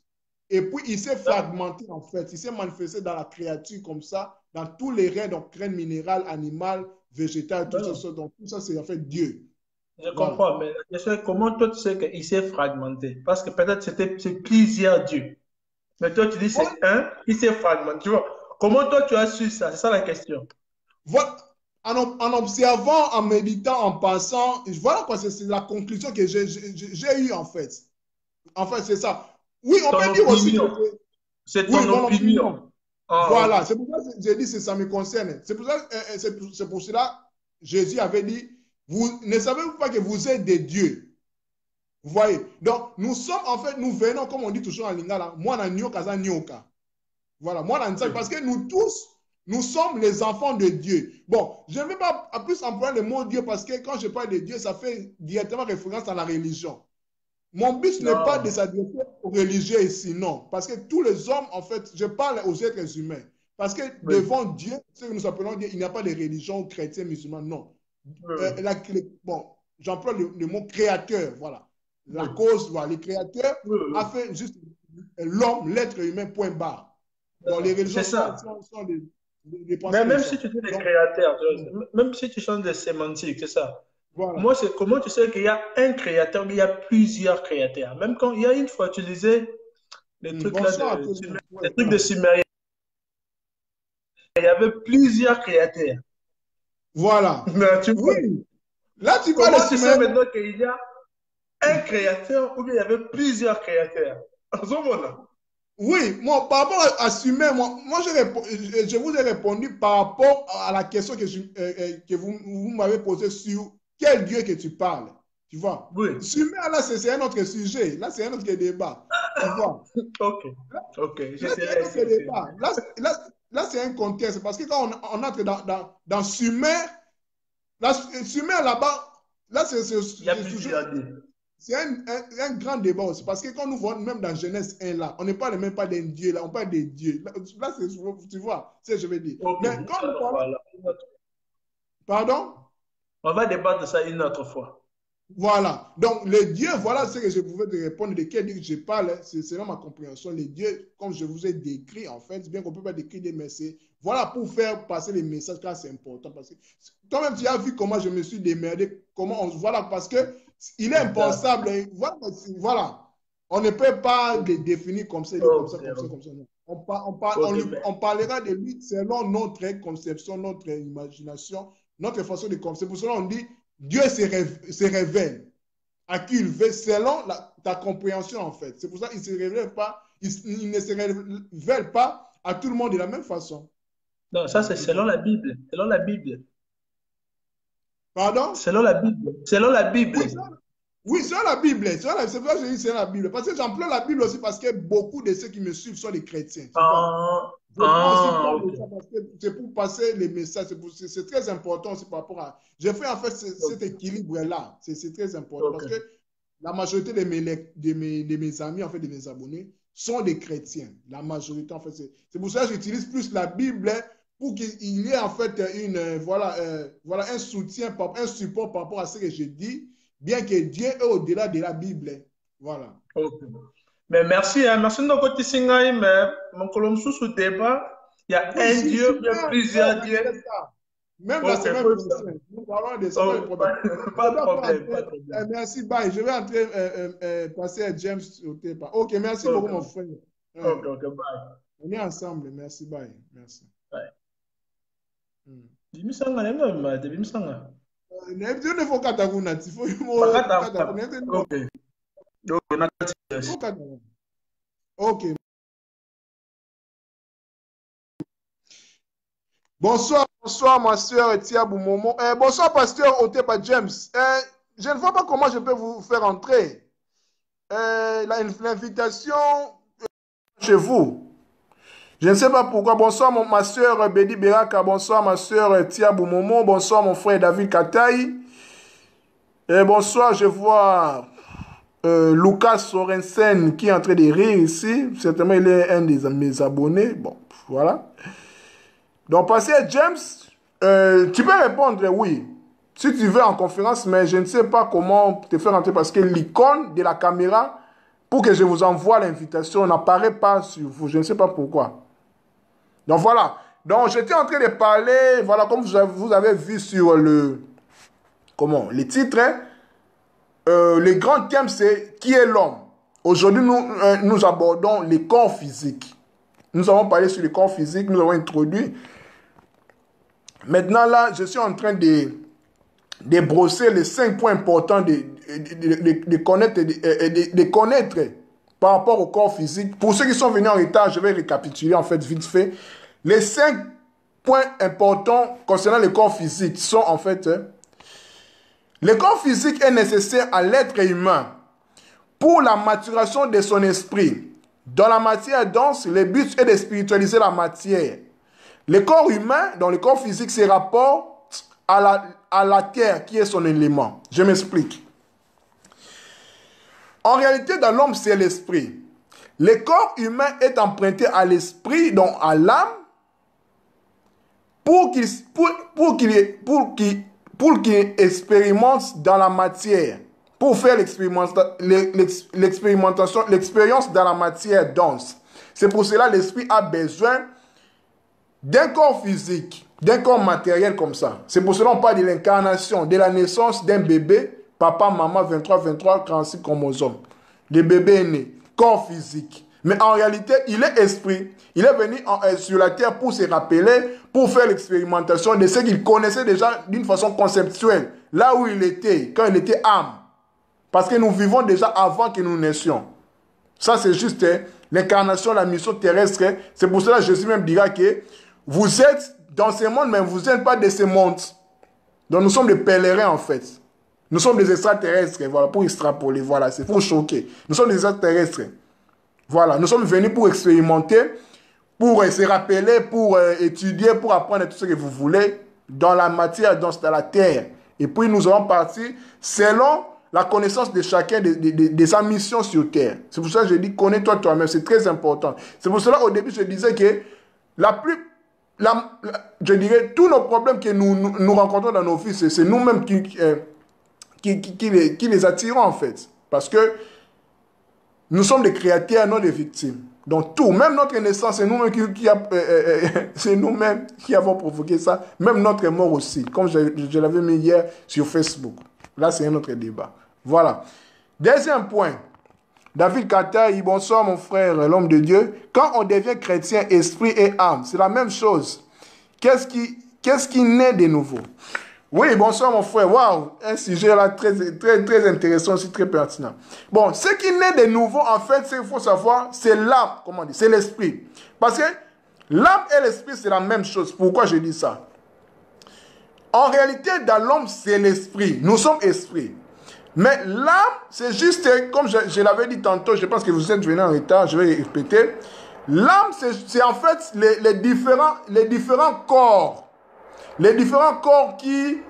Et puis, il s'est fragmenté, en fait. Il s'est manifesté dans la créature comme ça, dans tous les règnes, donc règne minéral, animal, végétal, tout ça. Donc, tout ça, c'est en fait Dieu. Je Voilà. comprends, mais la question est comment toi tu sais qu'il s'est fragmenté? Parce que peut-être c'est plusieurs dieux. Mais toi tu dis Voilà. c'est un qui s'est fragmenté. Tu vois, comment toi tu as su ça? C'est ça la question. Voilà. En observant, en méditant, en pensant, voilà quoi, c'est la conclusion que j'ai eue en fait. En fait, c'est ça. Oui, on Ton peut dire aussi que opinion. C'est oui, ton mon opinion. opinion. Ah, Voilà, ok. c'est pour ça que j'ai dit que ça me concerne. C'est pour ça, c'est pour cela Jésus avait dit, vous ne savez-vous pas que vous êtes des dieux? Vous voyez? Donc, nous sommes en fait, nous venons, comme on dit toujours en lingala, moi, na nyoka, za nyoka. Voilà, moi, parce que nous tous, nous sommes les enfants de Dieu. Bon, je ne vais pas plus employer le mot Dieu parce que quand je parle de Dieu, ça fait directement référence à la religion. Mon but n'est pas de Non. s'adresser aux religieux ici, non. Parce que tous les hommes, en fait, je parle aux êtres humains. Parce que Oui. devant Dieu, ce que nous appelons Dieu, il n'y a pas de religion chrétienne, musulmane, non. Oui. Bon, j'emploie le mot créateur, voilà. La Oui. cause, voilà, le créateur Oui. a fait juste l'homme, l'être humain, point barre. Donc, les religions C'est ça. sont des pensées Mais des même si hommes. tu dis les Donc, créateurs, même si tu changes de sémantique, c'est ça. voilà. Moi, c'est comment tu sais qu'il y a un créateur, mais il y a plusieurs créateurs. Même quand il y a une fois utilisé les trucs là Bonsoir à tout le monde. les Ouais, trucs de Sumériens, il y avait plusieurs créateurs. voilà. Mais tu vois, Oui. Là, tu parles de comment tu sais Sumer. maintenant qu'il y a un créateur ou bien il y avait plusieurs créateurs? En ce moment-là. Oui, moi, par rapport à Sumer, moi je vous ai répondu par rapport à la question que vous m'avez posée sur quel Dieu que tu parles. Tu vois? Oui. Sumer, là, c'est un autre sujet. Là, c'est un autre débat. Tu vois? Ok. Ok. Je Là, te c'est un laisse. autre débat. Là, c'est un contexte. Parce que quand on entre dans Sumer, Sumer là-bas, là, Il y a toujours. plusieurs dieux. C'est un grand débat aussi, parce que quand nous voyons même dans Genèse 1, là, on ne parle même pas d'un Dieu, là, on parle des dieux. Là tu vois, c'est ce que je veux dire. Ok. Mais quand Une nous autre parlons, fois, alors. pardon? On va débattre de ça une autre fois. Voilà. Donc, les dieux, voilà ce que je pouvais te répondre. De quel Dieu je parle, c'est là ma compréhension. Les dieux, comme je vous ai décrit, en fait, bien qu'on ne peut pas décrire des messages, voilà pour faire passer les messages, car c'est important. Parce que toi-même, tu as vu comment je me suis démerdé, comment on voilà, parce que il est impensable. Voilà, voilà. On ne peut pas les définir comme ça, comme ça, Ok. comme ça, comme ça. Non. Ok, mais On parlera de lui selon notre conception, notre imagination, notre façon de concevoir. C'est pour cela qu'on dit Dieu se révèle à qui il veut selon ta compréhension en fait. C'est pour ça qu'il se révèle pas, il ne se révèle pas à tout le monde de la même façon. non, ça Voilà, c'est tu selon vois. la Bible. Selon la Bible. Pardon? Selon la Bible. Selon la Oui, Bible. oui, c'est la Bible. C'est pour ça que je dis c'est la Bible. Parce que j'emploie la Bible aussi parce que beaucoup de ceux qui me suivent sont des chrétiens. Tu vois. Ah, Je prends aussi ok. compte de ça parce que c'est pour passer les messages. C'est très important aussi par rapport à. J'ai fait en fait cet Ok. équilibre-là. C'est très important Ok. parce que la majorité de mes amis, en fait, de mes abonnés, sont des chrétiens. La majorité, en fait, c'est pour ça que j'utilise plus la Bible pour qu'il y ait en fait voilà un soutien, un support par rapport à ce que je dis, bien que Dieu est au-delà de la Bible. Voilà. Ok. Mais merci, hein. Merci de côté Singaï, mais mon colonne sous débat, il y a Oui, un Dieu, il y a super. Oh, plusieurs dieux. t'inquiète pas. Même la Ok, semaine pour ça. prochaine, nous parlons de ça, pas de Oh, problème. pas Je de dois faire problème, pas entrer, de problème. merci, bye. Je vais entrer, passer à James au départ. Ok, merci beaucoup, mon Ok, frère. ok, Ouais. ok, bye. On est ensemble. Merci, bye. Merci. Bye. Hmm. Bimisanga, nengo, bimisanga. Ne faut pas t'avoir il faut Bakata, ok. Donc, on a Ok. Bonsoir, bonsoir, ma soeur Tia Boumomo. Bonsoir, pasteur Otepa James. Je ne vois pas comment je peux vous faire entrer. L'invitation chez vous. Je ne sais pas pourquoi. Bonsoir ma soeur Bedi Beraka, bonsoir ma soeur Tia Boumomo, bonsoir mon frère David Kataï. Et bonsoir, je vois Lucas Sorensen qui est en train de rire ici. Certainement, il est un de mes abonnés. Bon, voilà. Donc, Pasteur James, tu peux répondre oui. Si tu veux en conférence, mais je ne sais pas comment te faire entrer parce que l'icône de la caméra, pour que je vous envoie l'invitation, n'apparaît pas sur vous. Je ne sais pas pourquoi. Donc, voilà. Donc, j'étais en train de parler, voilà, comme vous avez vu sur le titre, hein, le grand thème, c'est qui est l'homme. Aujourd'hui, nous abordons les corps physiques. Nous avons parlé sur les corps physiques, nous avons introduit. Maintenant, là, je suis en train de brosser les 5 points importants de connaître par rapport au corps physique. Pour ceux qui sont venus en retard, je vais récapituler en fait vite fait. Les 5 points importants concernant le corps physique sont en fait... le corps physique est nécessaire à l'être humain pour la maturation de son esprit. Dans la matière dense, le but est de spiritualiser la matière. Le corps humain, dans le corps physique, se rapporte à la terre qui est son élément. Je m'explique. En réalité, dans l'homme, c'est l'esprit. Le corps humain est emprunté à l'esprit, donc à l'âme, pour qu'il expérimente dans la matière, pour faire l'expérience dans la matière dense. C'est pour cela que l'esprit a besoin d'un corps physique, d'un corps matériel comme ça. C'est pour cela qu'on parle de l'incarnation, de la naissance d'un bébé, papa, maman, 23, 46 chromosomes. Le bébé est né, corps physique. Mais en réalité, il est esprit. Il est venu sur la terre pour se rappeler, pour faire l'expérimentation de ce qu'il connaissait déjà d'une façon conceptuelle, là où il était, quand il était âme. Parce que nous vivons déjà avant que nous naissions. Ça, c'est juste l'incarnation, la mission terrestre. C'est pour cela que Jésus même dira que vous êtes dans ce monde, mais vous n'êtes pas de ce monde. Donc nous sommes des pèlerins en fait. Nous sommes des extraterrestres, voilà, pour extrapoler, voilà, c'est pour choquer. Nous sommes des extraterrestres. Voilà, nous sommes venus pour expérimenter, pour se rappeler, pour étudier, pour apprendre tout ce que vous voulez dans la matière, dans la terre. Et puis nous allons partir selon la connaissance de chacun de sa mission sur terre. C'est pour ça que je dis, connais-toi toi-même, c'est très important. C'est pour cela au début je disais que je dirais, tous nos problèmes que nous rencontrons dans nos vies, c'est nous-mêmes qui les attirons en fait. Parce que nous sommes des créateurs, non des victimes. Donc tout, même notre naissance, c'est nous-mêmes qui avons provoqué ça. Même notre mort aussi, comme je l'avais mis hier sur Facebook. Là, c'est un autre débat. Voilà. Deuxième point. David Kataï, bonsoir mon frère, l'homme de Dieu. Quand on devient chrétien, esprit et âme, c'est la même chose. Qu'est-ce qui naît de nouveau? Oui, bonsoir mon frère. Waouh, un sujet là très intéressant, aussi très pertinent. Bon, ce qui naît de nouveau, en fait, il faut savoir, c'est l'âme, comment dire, c'est l'esprit. Parce que l'âme et l'esprit, c'est la même chose. Pourquoi je dis ça? En réalité, dans l'homme, c'est l'esprit. Nous sommes esprits. Mais l'âme, c'est juste, comme je l'avais dit tantôt, je pense que vous êtes venus en retard, je vais répéter. L'âme, c'est en fait les différents corps. Les différents corps qui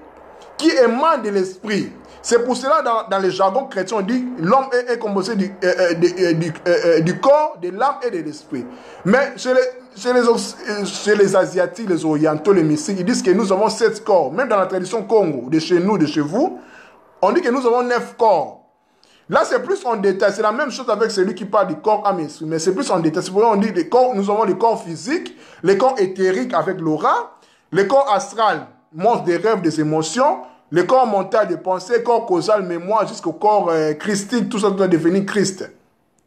émanent de l'esprit. C'est pour cela, dans le jargon chrétien, on dit l'homme est composé du corps, de l'âme et de l'esprit. Mais chez les Asiatiques, les Orientaux, les Mystiques, ils disent que nous avons 7 corps. Même dans la tradition Congo, de chez nous, de chez vous, on dit que nous avons 9 corps. Là, c'est plus en détail. C'est la même chose avec celui qui parle du corps, âme et esprit. Mais c'est plus en détail. C'est pour ça qu'on dit nous avons les corps physiques, les corps éthériques avec l'aura, le corps astral, monstre des rêves, des émotions, le corps mental des pensées, corps causal, mémoire, jusqu'au corps christique, tout ça doit devenir Christ.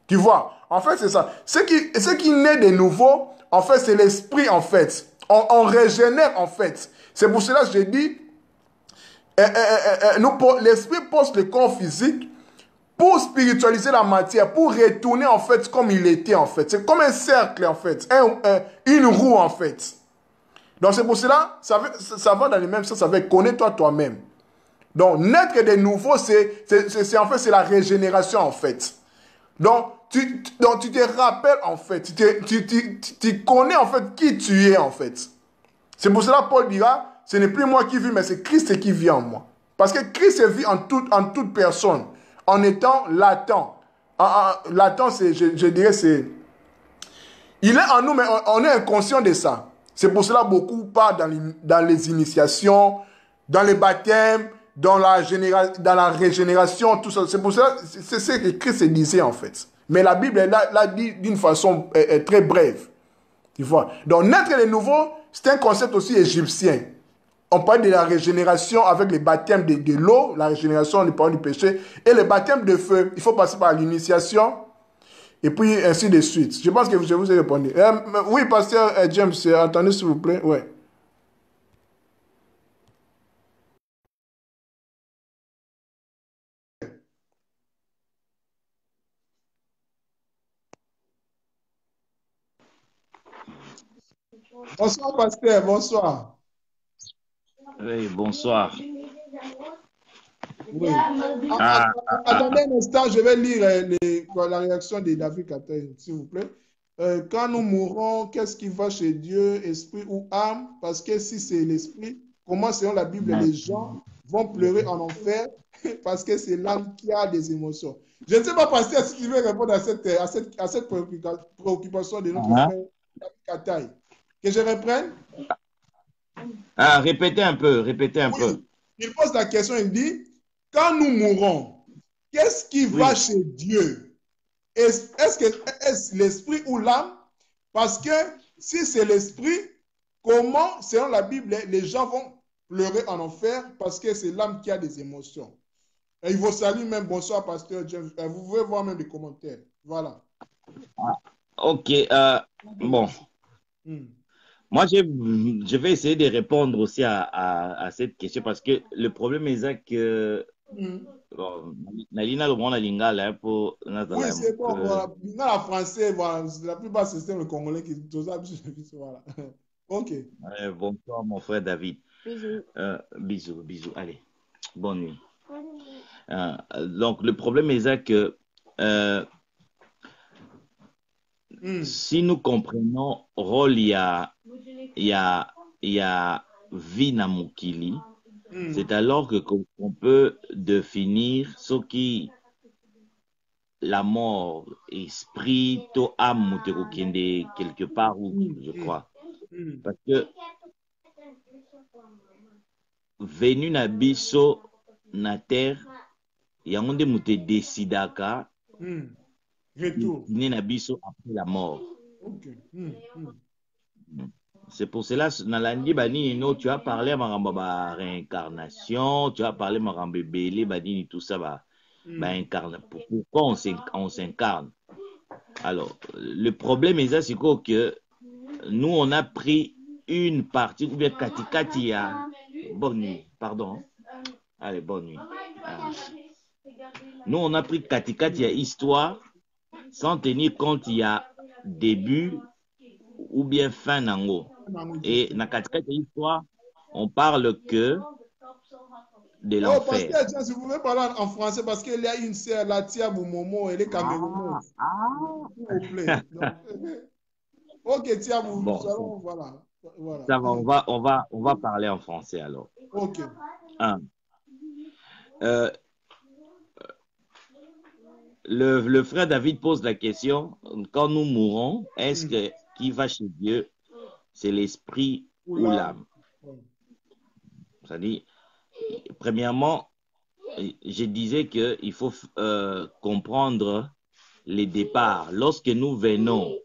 Tu vois? En fait, c'est ça. Ce qui naît de nouveau, en fait, c'est l'esprit, en fait. On régénère, en fait. C'est pour cela que je dis, l'esprit pose le corps physique pour spiritualiser la matière, pour retourner, en fait, comme il était, en fait. C'est comme un cercle, en fait. Une roue, en fait. Donc c'est pour cela, ça va dans le même sens avec connais-toi toi-même. Donc naître de nouveau, c'est en fait c'est la régénération en fait. Donc Donc tu te rappelles en fait, tu connais en fait qui tu es en fait. C'est pour cela Paul dira, ce n'est plus moi qui vis, mais c'est Christ qui vit en moi. Parce que Christ vit en toute personne, en étant latent. Latent, je dirais, c'est... Il est en nous, mais on est inconscient de ça. C'est pour cela beaucoup parlent dans les initiations, dans les baptêmes, dans la régénération, tout ça. C'est pour cela, c'est ce que Christ disait en fait. Mais la Bible l'a dit d'une façon très brève. Tu vois. Donc, naître de nouveau, c'est un concept aussi égyptien. On parle de la régénération avec les baptêmes de l'eau, la régénération du pardon du péché, et le baptême de feu. Il faut passer par l'initiation, et puis ainsi de suite. Je pense que je vous ai répondu. Oui, pasteur James, attendez s'il vous plaît. Ouais. Bonsoir, pasteur, bonsoir. Oui, bonsoir. Oui. Attendez un instant, je vais lire la réaction de David Catherine, s'il vous plaît. Quand nous mourrons, qu'est-ce qui va chez Dieu, esprit ou âme? Parce que si c'est l'esprit, comment selon la Bible, les gens vont pleurer en enfer parce que c'est l'âme qui a des émotions. Je ne sais pas, pasteur, si tu veux répondre à cette préoccupation de notre frère David Catherine. Que je reprenne? Répétez un peu, répétez un peu. Il pose la question, il dit, quand nous mourrons, qu'est-ce qui va chez Dieu? Est-ce l'esprit ou l'âme? Parce que si c'est l'esprit, comment, selon la Bible, les gens vont pleurer en enfer parce que c'est l'âme qui a des émotions. Et il vous salue même, bonsoir, pasteur James. Vous pouvez voir même les commentaires. Voilà. Ok, bon. Moi, je vais essayer de répondre aussi à cette question parce que le problème est que Nalina le monde lingala pour oui, c'est bon. Voilà. Dans la français, voilà, la plupart c'est le congolais qui voilà. Ok. Bonsoir, mon frère David. Bisous, bisous. Allez, bonne nuit. Donc, le problème est que si nous comprenons rôle, il y a vie na mukili, c'est alors qu'on peut définir ce qui la mort, esprit, to âme, quelque part où, je crois. Parce que venu na biso na terre, yango nde muté décidaka na biso après la mort. C'est pour cela, Nalandi Banini, tu as parlé à ma réincarnation, tu as parlé à ma bébé, Banini, tout ça, pourquoi on s'incarne? Alors, le problème est c'est que nous, on a pris une partie, ou bien Katikati, bonne nuit, pardon. Allez, bonne nuit. Nous, on a pris Katikati, histoire, sans tenir compte, il y a début ou bien fin nango. Et dans Katikati, histoire, on parle que de l'enfer. Pasteur Jean, si vous pouvez parler en français, parce qu'il y a une sœur, Latia Boumomo, elle est camerounaise. S'il vous plaît. Donc, ok, Tia, bon, voilà. Ça va, on va parler en français alors. Ok. Le frère David pose la question, quand nous mourrons, est-ce que qui va chez Dieu, c'est l'esprit ou l'âme? C'est-à-dire, premièrement, je disais qu'il faut comprendre les départs. Lorsque nous venons,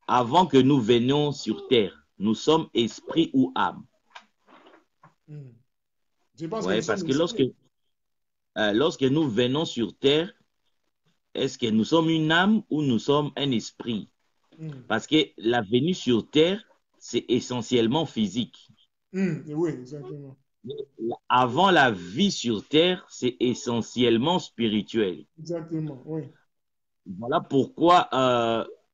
avant que nous venions sur terre, nous sommes esprit ou âme. Parce que lorsque nous venons sur terre, est-ce que nous sommes une âme ou nous sommes un esprit? Parce que la venue sur terre, c'est essentiellement physique. Oui, exactement. Avant la vie sur terre, c'est essentiellement spirituel. Exactement, oui. Voilà pourquoi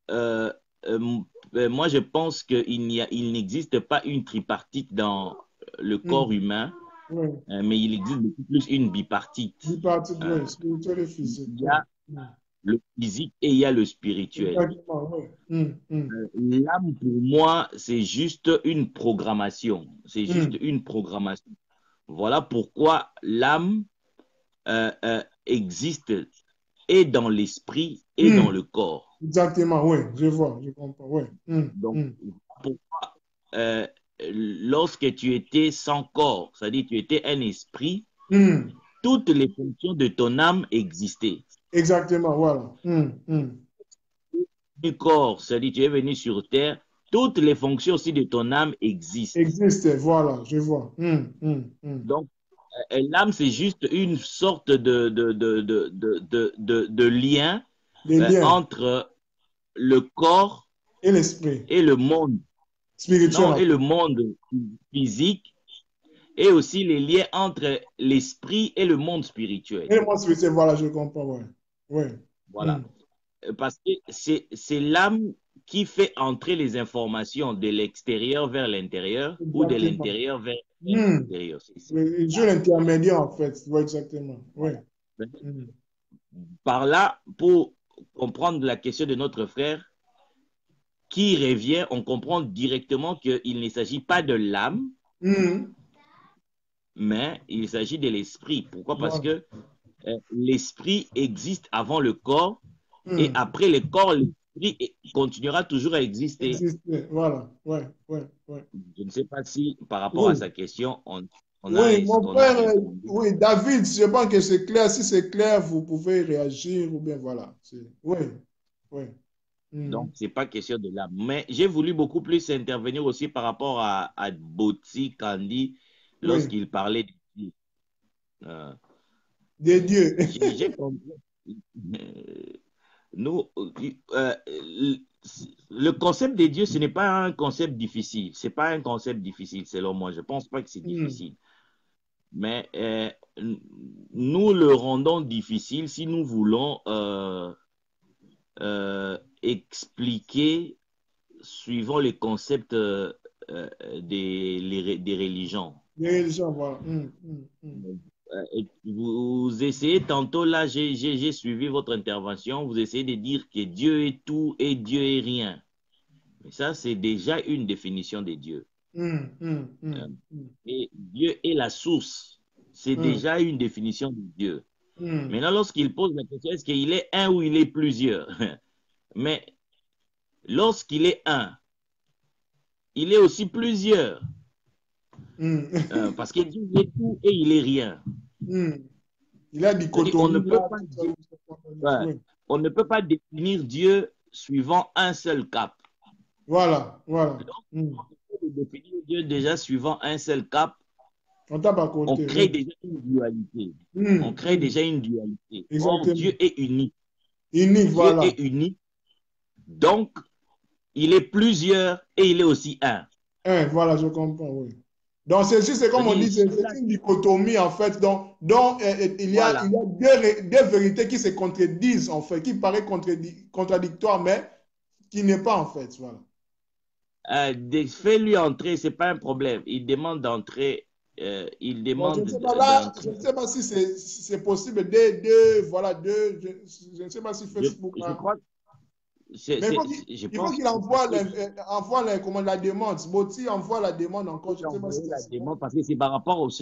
moi je pense qu'il n'existe pas une tripartite dans le corps humain, mais il existe beaucoup plus une bipartite. Bipartite, oui, spirituel et physique. le physique et il y a le spirituel. Exactement, oui. L'âme, pour moi, c'est juste une programmation. C'est juste une programmation. Voilà pourquoi l'âme existe et dans l'esprit et dans le corps. Exactement, oui, je vois, je comprends, oui. Donc, pourquoi lorsque tu étais sans corps, c'est-à-dire tu étais un esprit, toutes les fonctions de ton âme existaient. Exactement, voilà. Du corps, c'est-à-dire tu es venu sur terre, toutes les fonctions aussi de ton âme existent. Existe, voilà, je vois. Donc, l'âme, c'est juste une sorte de lien Les liens entre le corps et l'esprit et le monde, spirituel, non, en et fait. le monde physique, et aussi les liens entre l'esprit et le monde spirituel. Et le monde spirituel, voilà, je comprends, ouais. Ouais. Voilà. Parce que c'est l'âme qui fait entrer les informations de l'extérieur vers l'intérieur ou de Exactement. l'intérieur vers l'extérieur. Il joue l'intermédiaire, en fait. Ouais, exactement. Ouais. Par là, pour comprendre la question de notre frère, qui revient, on comprend directement qu'il ne s'agit pas de l'âme, mais il s'agit de l'esprit. Pourquoi? Parce que l'esprit existe avant le corps et après le corps, l'esprit continuera toujours à exister. Voilà, ouais. Je ne sais pas si par rapport à Oui, sa question, on oui, mon a frère, répondu. oui, David, je pense que c'est clair. Si c'est clair, vous pouvez réagir ou bien voilà. Oui, oui. Donc, ce n'est pas question de l'âme. Mais j'ai voulu beaucoup plus intervenir aussi par rapport à Botsi Kandi Oui, lorsqu'il parlait de Dieu. des dieux. J'ai compris. Nous, le concept de Dieu, ce n'est pas un concept difficile. Ce n'est pas un concept difficile, selon moi. Je ne pense pas que c'est difficile. Mais nous le rendons difficile si nous voulons expliquer suivant les concepts des religions. Des religions, voilà. Vous essayez tantôt, là, j'ai suivi votre intervention, vous essayez de dire que Dieu est tout et Dieu est rien. Mais ça, c'est déjà une définition de Dieu. Et Dieu est la source. C'est déjà une définition de Dieu. Maintenant, lorsqu'il pose la question, est-ce qu'il est un ou il est plusieurs? Mais lorsqu'il est un, il est aussi plusieurs. Parce que Dieu est tout et il est rien. Il a On dichotomie ne peut là. pas on ne peut pas définir Dieu suivant un seul cap. Voilà. Donc, on peut définir Dieu déjà suivant un seul cap. On tape à On côté. crée déjà une dualité. On crée déjà une dualité. Or, Exactement. Dieu est unique. Unique, Dieu voilà. est unique. Donc, il est plusieurs et il est aussi un. Voilà, je comprends, oui. Donc, c'est comme on dit, c'est une dichotomie, en fait, dont il y a deux vérités qui se contredisent, en fait, qui paraissent contradictoires, mais qui n'est pas, en fait, voilà. Fais-lui entrer, ce n'est pas un problème. Il demande d'entrer. Il Bon, je demande ne sais pas là, d'entrer. je ne sais pas si c'est possible, voilà, je ne sais pas si Facebook Je a... crois. Mais Je il faut pense qu'il envoie la demande. Boti envoie la demande encore. Je ne sais pas si la c'est bon. demande parce que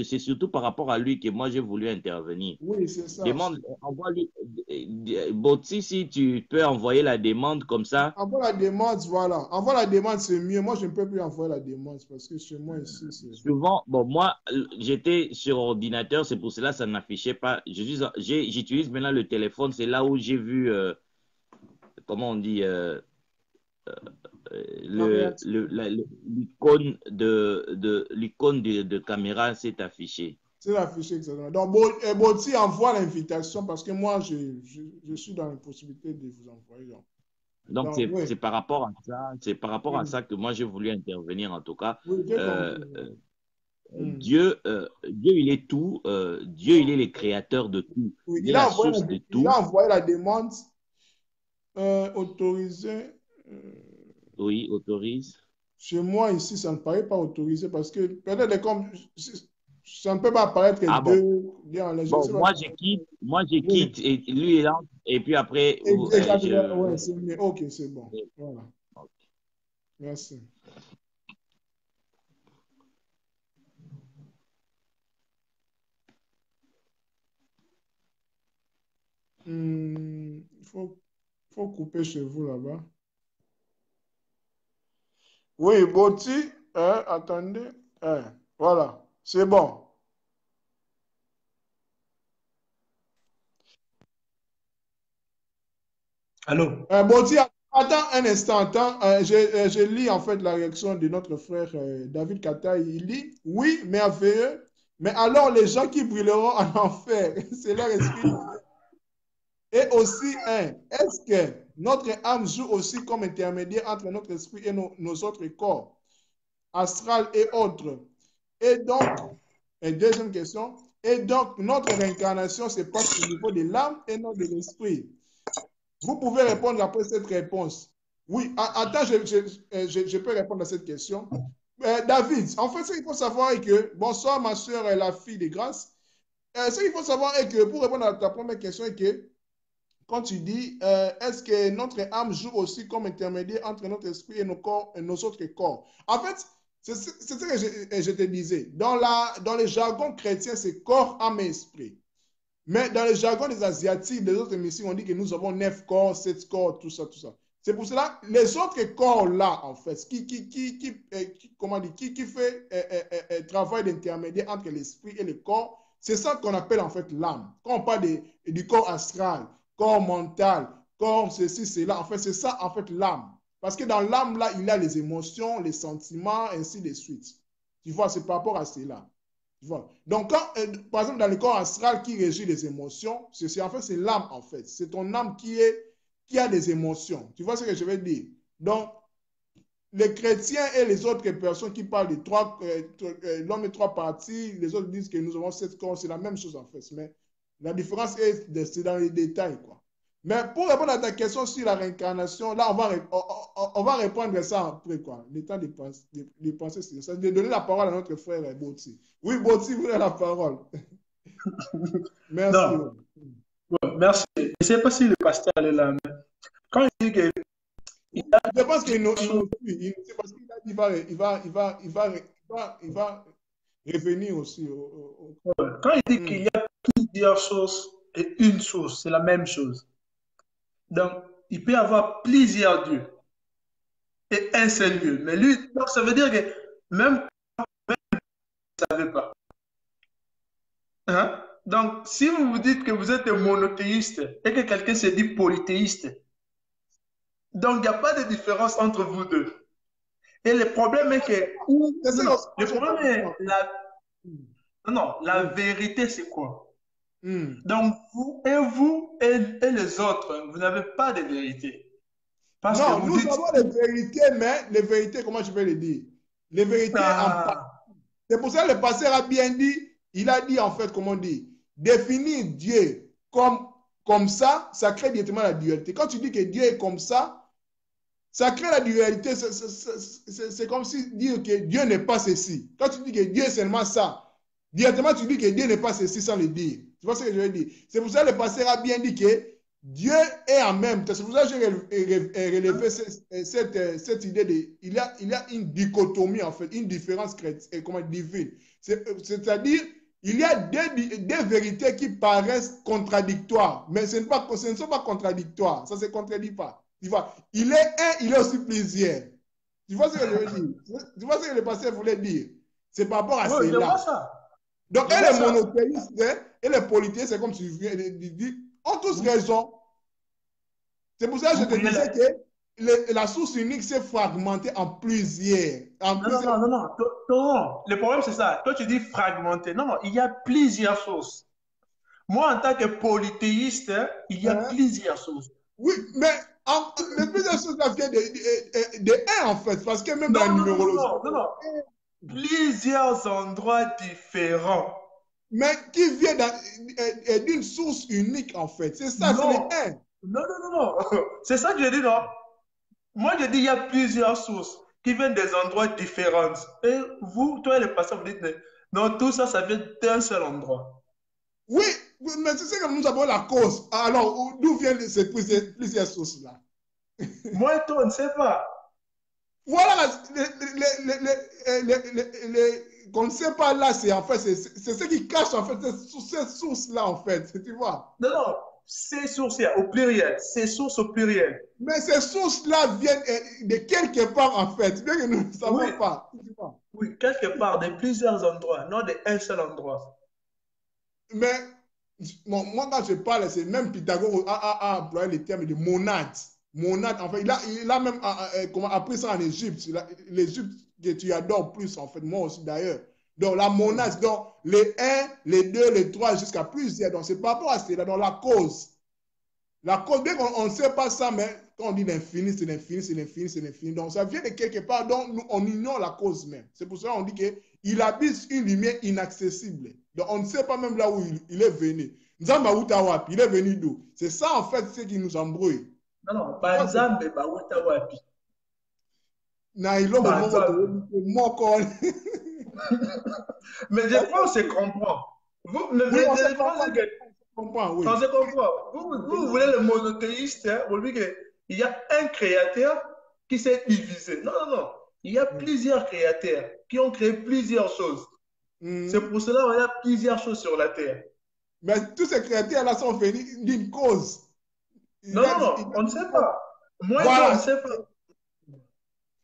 c'est surtout par rapport à lui que moi j'ai voulu intervenir. Oui, c'est ça. Demande, envoie-lui. Botsi, si tu peux envoyer la demande comme ça. Envoie la demande, voilà. Envoie la demande, c'est mieux. Moi, je ne peux plus envoyer la demande parce que chez moi ici, c'est... Souvent, bon, moi, j'étais sur ordinateur, c'est pour cela que ça n'affichait pas. J'utilise maintenant le téléphone, c'est là où j'ai vu, comment on dit, l'icône de caméra s'est affichée. C'est affiché, exactement. Donc, Boti envoie l'invitation parce que moi, je suis dans la possibilité de vous envoyer. Donc, oui. c'est par rapport à ça, c'est par rapport à ça que moi j'ai voulu intervenir en tout cas. Oui, j'ai compris. Dieu, il est tout. Dieu, il est le créateur de tout. Oui, Il est la source de tout. Il a envoyé la demande autorisée. Oui, autorise. Chez moi, ici, ça ne paraît pas autorisé parce que peut-être comme ça ne peut pas apparaître Ah bon. deux en ligne. Bon, moi je Oui. quitte et lui il entre et puis après Ouais, c'est mieux. Ok, c'est bon. Voilà. Merci. Il faut couper chez vous là-bas. Oui, Boti, attendez. Voilà, c'est bon. Allô? Boti, attends un instant, attends. Je lis en fait la réaction de notre frère David Kata. Il dit, oui, merveilleux, mais alors les gens qui brûleront en enfer, c'est leur esprit. Et aussi, est-ce que notre âme joue aussi comme intermédiaire entre notre esprit et nos autres corps, astral et autres? Et donc, deuxième question, et donc notre réincarnation se passe au niveau de l'âme et non de l'esprit? Vous pouvez répondre après cette réponse. Oui, attends, je peux répondre à cette question. David, en fait, ce qu'il faut savoir est que, bonsoir ma soeur, la fille de grâce. Ce qu'il faut savoir est que, pour répondre à ta première question, est que, quand tu dis, est-ce que notre âme joue aussi comme intermédiaire entre notre esprit et nos corps, et nos autres corps? En fait, c'est ce que je te disais. Dans les jargons chrétiens, c'est corps, âme et esprit. Mais dans le jargon des Asiatiques, des autres émissions, on dit que nous avons 9 corps, 7 corps, tout ça, tout ça. C'est pour cela, les autres corps-là, en fait, comment dire, qui fait travail d'intermédiaire entre l'esprit et le corps, c'est ça qu'on appelle en fait l'âme. Quand on parle du corps astral, corps mental, corps ceci, cela, en fait, c'est ça en fait l'âme. Parce que dans l'âme, là, il y a les émotions, les sentiments, ainsi de suite. Tu vois, c'est par rapport à cela. Voilà. Donc, par exemple, dans le corps astral qui régit les émotions, en fait, c'est l'âme, en fait. C'est ton âme qui a des émotions. Tu vois ce que je veux dire? Donc, les chrétiens et les autres personnes qui parlent de l'homme et trois parties, les autres disent que nous avons 7 corps, c'est la même chose, en fait. Mais la différence c'est dans les détails, quoi. Mais pour répondre à ta question sur la réincarnation, là, on va répondre à ça après, quoi. Le temps de penser sur ça. De donner la parole à notre frère Boti. Oui, Boti, vous avez la parole. Merci. Non. Bon, merci. Je ne sais pas si le pasteur est là, mais quand il dit que... Je pense qu'il nous suit. Parce qu'il a dit qu'il va revenir aussi. Quand il dit qu'il y a plusieurs sources et une source, c'est la même chose. Donc, il peut y avoir plusieurs dieux et un seul Dieu. Mais lui, donc ça veut dire que même vous ne savez pas. Hein? Donc, si vous vous dites que vous êtes monothéiste et que quelqu'un se dit polythéiste, donc il n'y a pas de différence entre vous deux. Et le problème est que... le problème est la vérité, c'est quoi? Donc, vous et les autres, vous n'avez pas de vérité. Parce non, que nous avons les vérités, mais les vérités, comment je vais le dire? Les vérités en partie. C'est pour ça que le pasteur a bien dit, il a dit en fait, comment dire, définir Dieu comme ça crée directement la dualité. Quand tu dis que Dieu est comme ça crée la dualité. C'est comme si dire que Dieu n'est pas ceci. Quand tu dis que Dieu est seulement ça, directement tu dis que Dieu n'est pas ceci sans le dire. Tu vois ce que je veux dire? C'est pour ça que le pasteur a bien dit que Dieu est en même temps. C'est pour ça que j'ai relevé cette idée de... Il y a une dichotomie, en fait, une différence divine. C'est-à-dire, il y a deux vérités qui paraissent contradictoires, mais ce ne sont pas contradictoires. Ça ne se contredit pas. Tu vois, il est un, il est aussi plusieurs. Tu vois ce que je veux dire? Tu vois ce que le pasteur voulait dire? C'est par rapport à cela. Je vois ça. Donc, et les monothéistes et les polythéistes, c'est comme tu viens de dire, ont tous raison. C'est pour ça que je te disais que la source unique s'est fragmentée en plusieurs. Non. Le problème, c'est ça. Toi, tu dis fragmenté. Non, il y a plusieurs sources. Moi, en tant que polythéiste, il y a plusieurs sources. Oui, mais les plusieurs sources viennent de un, en fait, parce que même dans la numérologie. Non. Plusieurs endroits différents. Mais qui vient d'une source unique, en fait. C'est ça, c'est les un. Non. C'est ça que je dis, non. Moi, je dis il y a plusieurs sources qui viennent des endroits différents. Et vous, toi et le pasteur, vous dites Donc, tout ça, ça vient d'un seul endroit. Oui, mais tu sais que nous avons la cause. Alors, d'où viennent ces plusieurs sources-là? Moi, toi, on ne sait pas. Voilà, qu'on ne sait pas là, c'est en fait, c'est ce qui cache en fait ces sources-là, en fait, tu vois. Non, non, ces sources au pluriel. Ces sources au pluriel. Mais ces sources-là viennent de quelque part, en fait, bien que nous ne Oui, savons pas. Tu vois. oui, quelque part, de plusieurs endroits, non d'un seul endroit. Mais bon, moi, quand je parle, c'est même Pythagore a employé le terme de monade. Monade, en fait, il a même comment, appris ça en Égypte. L'Égypte que tu adores plus, en fait, moi aussi d'ailleurs. Donc, la monade, donc les 1, les 2, les 3, jusqu'à plusieurs. Donc, c'est par rapport à cela, dans la cause. La cause, bien qu'on ne sait pas ça, mais quand on dit l'infini, c'est l'infini, c'est l'infini, c'est l'infini. Donc, ça vient de quelque part, donc nous, on ignore la cause même. C'est pour ça qu'on dit qu'il habite une lumière inaccessible. Donc, on ne sait pas même là où il est venu. Nzamba Utawapi, il est venu d'où? C'est ça, en fait, ce qui nous embrouille. Non, non, Banzambe, Bawuta Wapi. Na ilongo moko Banzambe. moko. Mais je pense que c'est comprend. Vous, Oui, on se je pense comprend. que On comprend, oui. on se comprend. Vous voulez le monothéiste, hein, vous dites qu'il y a un créateur qui s'est divisé. Non, non, non. Il y a plusieurs créateurs qui ont créé plusieurs choses. C'est pour cela qu'il y a plusieurs choses sur la terre. Mais tous ces créateurs-là sont venus d'une cause. Non, non, non, on ne sait pas. Moi, toi, on ne Voilà. sait pas.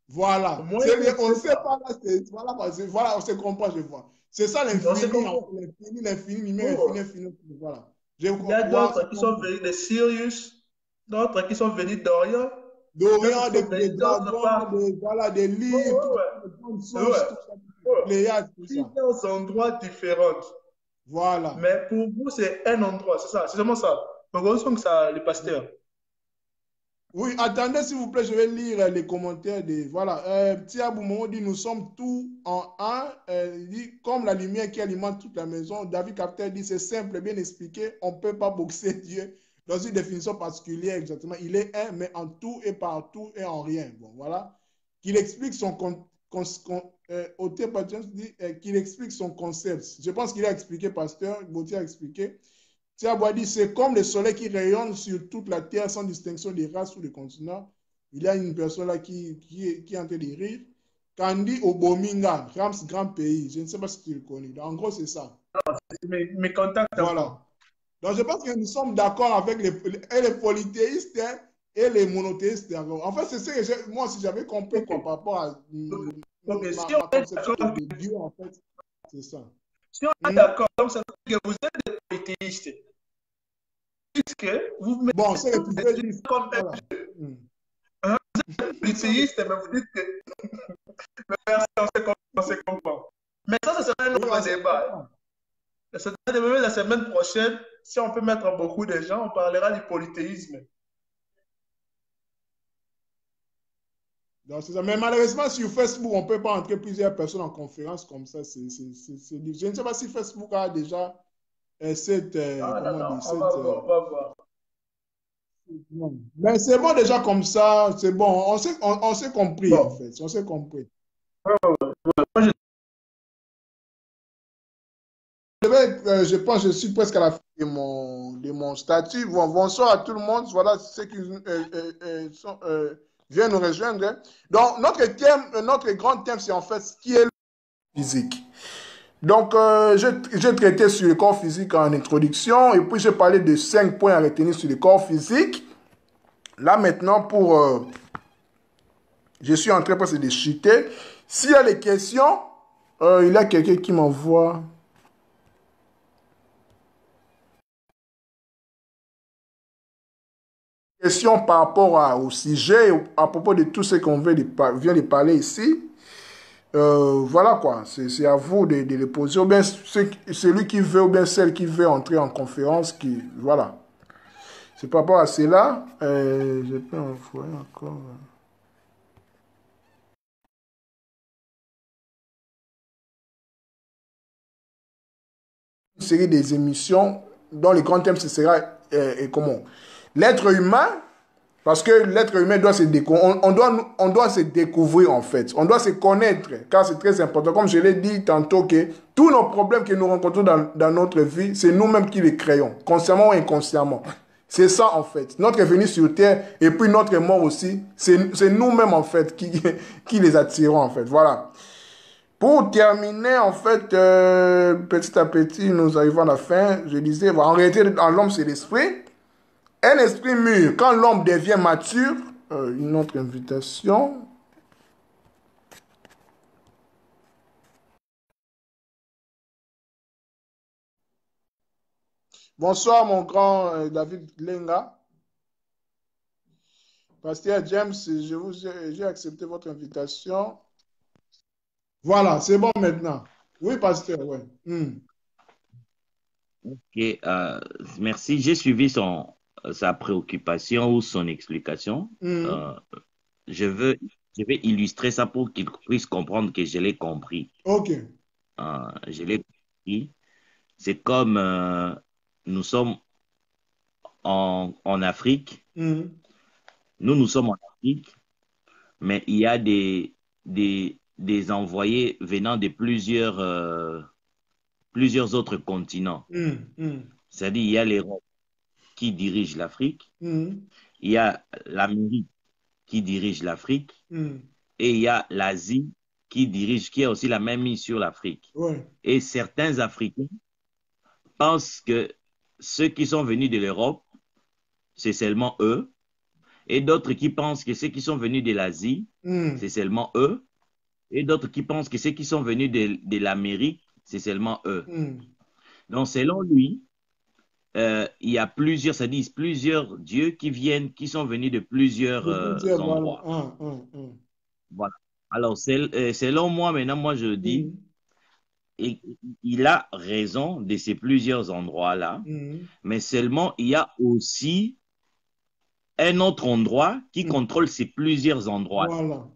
Voilà. Moi, toi, on On ne ne sait sait pas. pas là, voilà, voilà, on se comprend, je vois. C'est ça On se l'infini, comprend. l'infini, l'infini, lumière infini, Oh. infini, voilà. Il y a Voilà, d'autres qui sont venus de Sirius, d'autres qui sont venus d'Orient, d'autres d'Orient, qui sont des venus d'autre dragons, part. voilà, des Ouais, livres, tout ouais, ça, des grandes ouais. sources, Ouais. tout ça, Ouais. Pléiades, tout ça. Plusieurs endroits différents. Voilà. Mais pour vous, c'est un endroit, c'est ça, c'est seulement ça. Donc, on sent que ça, le pasteur. Oui, attendez, s'il vous plaît, je vais lire les commentaires de. Voilà. Thiabou Momo dit nous sommes tous en un. Il dit comme la lumière qui alimente toute la maison. David Capter dit c'est simple, bien expliqué. On ne peut pas boxer Dieu dans une définition particulière, exactement. Il est un, mais en tout et partout et en rien. Bon, voilà. Qu'il explique son. Dit qu'il explique son concept. Je pense qu'il a expliqué, pasteur. Gauthier a expliqué. Tiaboua dit, c'est comme le soleil qui rayonne sur toute la terre sans distinction des races ou des continents. Il y a une personne là qui est en train de rire. Kandi Obominga, Rams Grand Pays. Je ne sais pas si tu le connais. En gros, c'est ça. Mes contacts à Voilà. moi. Donc, je pense que nous sommes d'accord avec les polythéistes, hein, et les monothéistes. En fait, c'est ce que moi aussi j'avais compris quoi, Ok. par rapport à Ok. Si ma on est conception d'accord, de Dieu, en fait. C'est ça. si on est Hmm? d'accord, donc ça veut dire que vous êtes des polythéistes. Puisque vous vous Bon, mettez c'est le tous les plus yeux comme un voilà. Hmm. hein, polythéiste, mais vous dites que mais merci, on se comprend. Mais ça, ce sera un Oui, on autre se débat. comprend. Ça sera débat la semaine prochaine. Si on peut mettre beaucoup de gens, on parlera du polythéisme. Donc, ça. Mais malheureusement, sur Facebook, on ne peut pas entrer plusieurs personnes en conférence comme ça. Je ne sais pas si Facebook a déjà cette, Non, non, comment on non, dit, on va cette, voir, on va voir. non. Mais c'est bon déjà comme ça, c'est bon. On s'est compris en Bon, fait. On s'est compris. moi, Je pense que je suis presque à la fin de mon statut. Bon, bonsoir à tout le monde. Voilà ceux qui viennent nous rejoindre, hein. Donc, notre grand thème, c'est en fait ce qui est le physique. Donc, j'ai traité sur le corps physique en introduction et puis j'ai parlé de 5 points à retenir sur le corps physique. Là, maintenant, je suis en train presque de chuter. S'il y a des questions, il y a quelqu'un qui m'envoie. Question par rapport au sujet, à propos de tout ce qu'on vient de parler ici. Voilà quoi, c'est à vous de les poser. Ou bien celui qui veut, ou bien celle qui veut entrer en conférence, voilà. C'est par rapport à cela. Je peux envoyer encore. Une série des émissions dont le grand thème ce sera comment l'être humain Parce que l'être humain doit se découvrir. On doit se découvrir, en fait. On doit se connaître, car c'est très important. Comme je l'ai dit tantôt, que tous nos problèmes que nous rencontrons dans notre vie, c'est nous-mêmes qui les créons, consciemment ou inconsciemment. C'est ça, en fait. Notre venue sur Terre, et puis notre mort aussi, c'est nous-mêmes, en fait, qui les attirons, en fait. Voilà. Pour terminer, en fait, petit à petit, nous arrivons à la fin. Je disais, voilà, en réalité, dans l'homme, c'est l'esprit. Un esprit mûr, quand l'homme devient mature, une autre invitation. Bonsoir, mon grand David Lenga. Pasteur James, j'ai accepté votre invitation. Voilà, c'est bon maintenant. Oui, pasteur, oui. Ok, merci. J'ai suivi sa préoccupation ou son explication. Je vais illustrer ça pour qu'il puisse comprendre que je l'ai compris. Ok. Je l'ai compris. C'est comme nous sommes en Afrique. Nous sommes en Afrique, mais il y a des envoyés venant de plusieurs autres continents. C'est-à-dire, il y a l'Europe qui dirige l'Afrique, il y a l'Amérique qui dirige l'Afrique, et il y a l'Asie qui a aussi la même mise sur l'Afrique. Ouais. Et certains Africains pensent que ceux qui sont venus de l'Europe, c'est seulement eux, et d'autres qui pensent que ceux qui sont venus de l'Asie, c'est seulement eux, et d'autres qui pensent que ceux qui sont venus de l'Amérique, c'est seulement eux. Donc, selon lui, il y a plusieurs dieux qui sont venus de plusieurs endroits. Voilà. Alors, selon moi, maintenant, moi, je dis, il a raison de ces plusieurs endroits-là, mais seulement, il y a aussi un autre endroit qui contrôle ces plusieurs endroits. Voilà.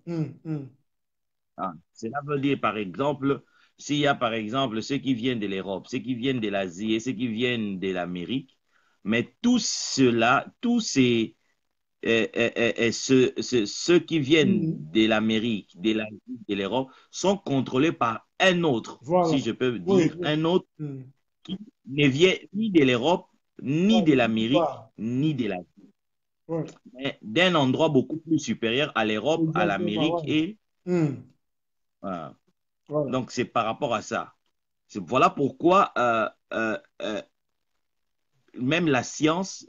Cela veut dire, par exemple, s'il y a, par exemple, ceux qui viennent de l'Europe, ceux qui viennent de l'Asie et ceux qui viennent de l'Amérique, mais tout cela, tous ceux qui viennent de l'Amérique, de l'Asie, de l'Europe, sont contrôlés par un autre, si je peux dire, un autre qui ne vient ni de l'Europe, ni de l'Amérique, ni de l'Asie. Mais d'un endroit beaucoup plus supérieur à l'Europe, à l'Amérique et... Donc, c'est par rapport à ça. Voilà pourquoi même la science,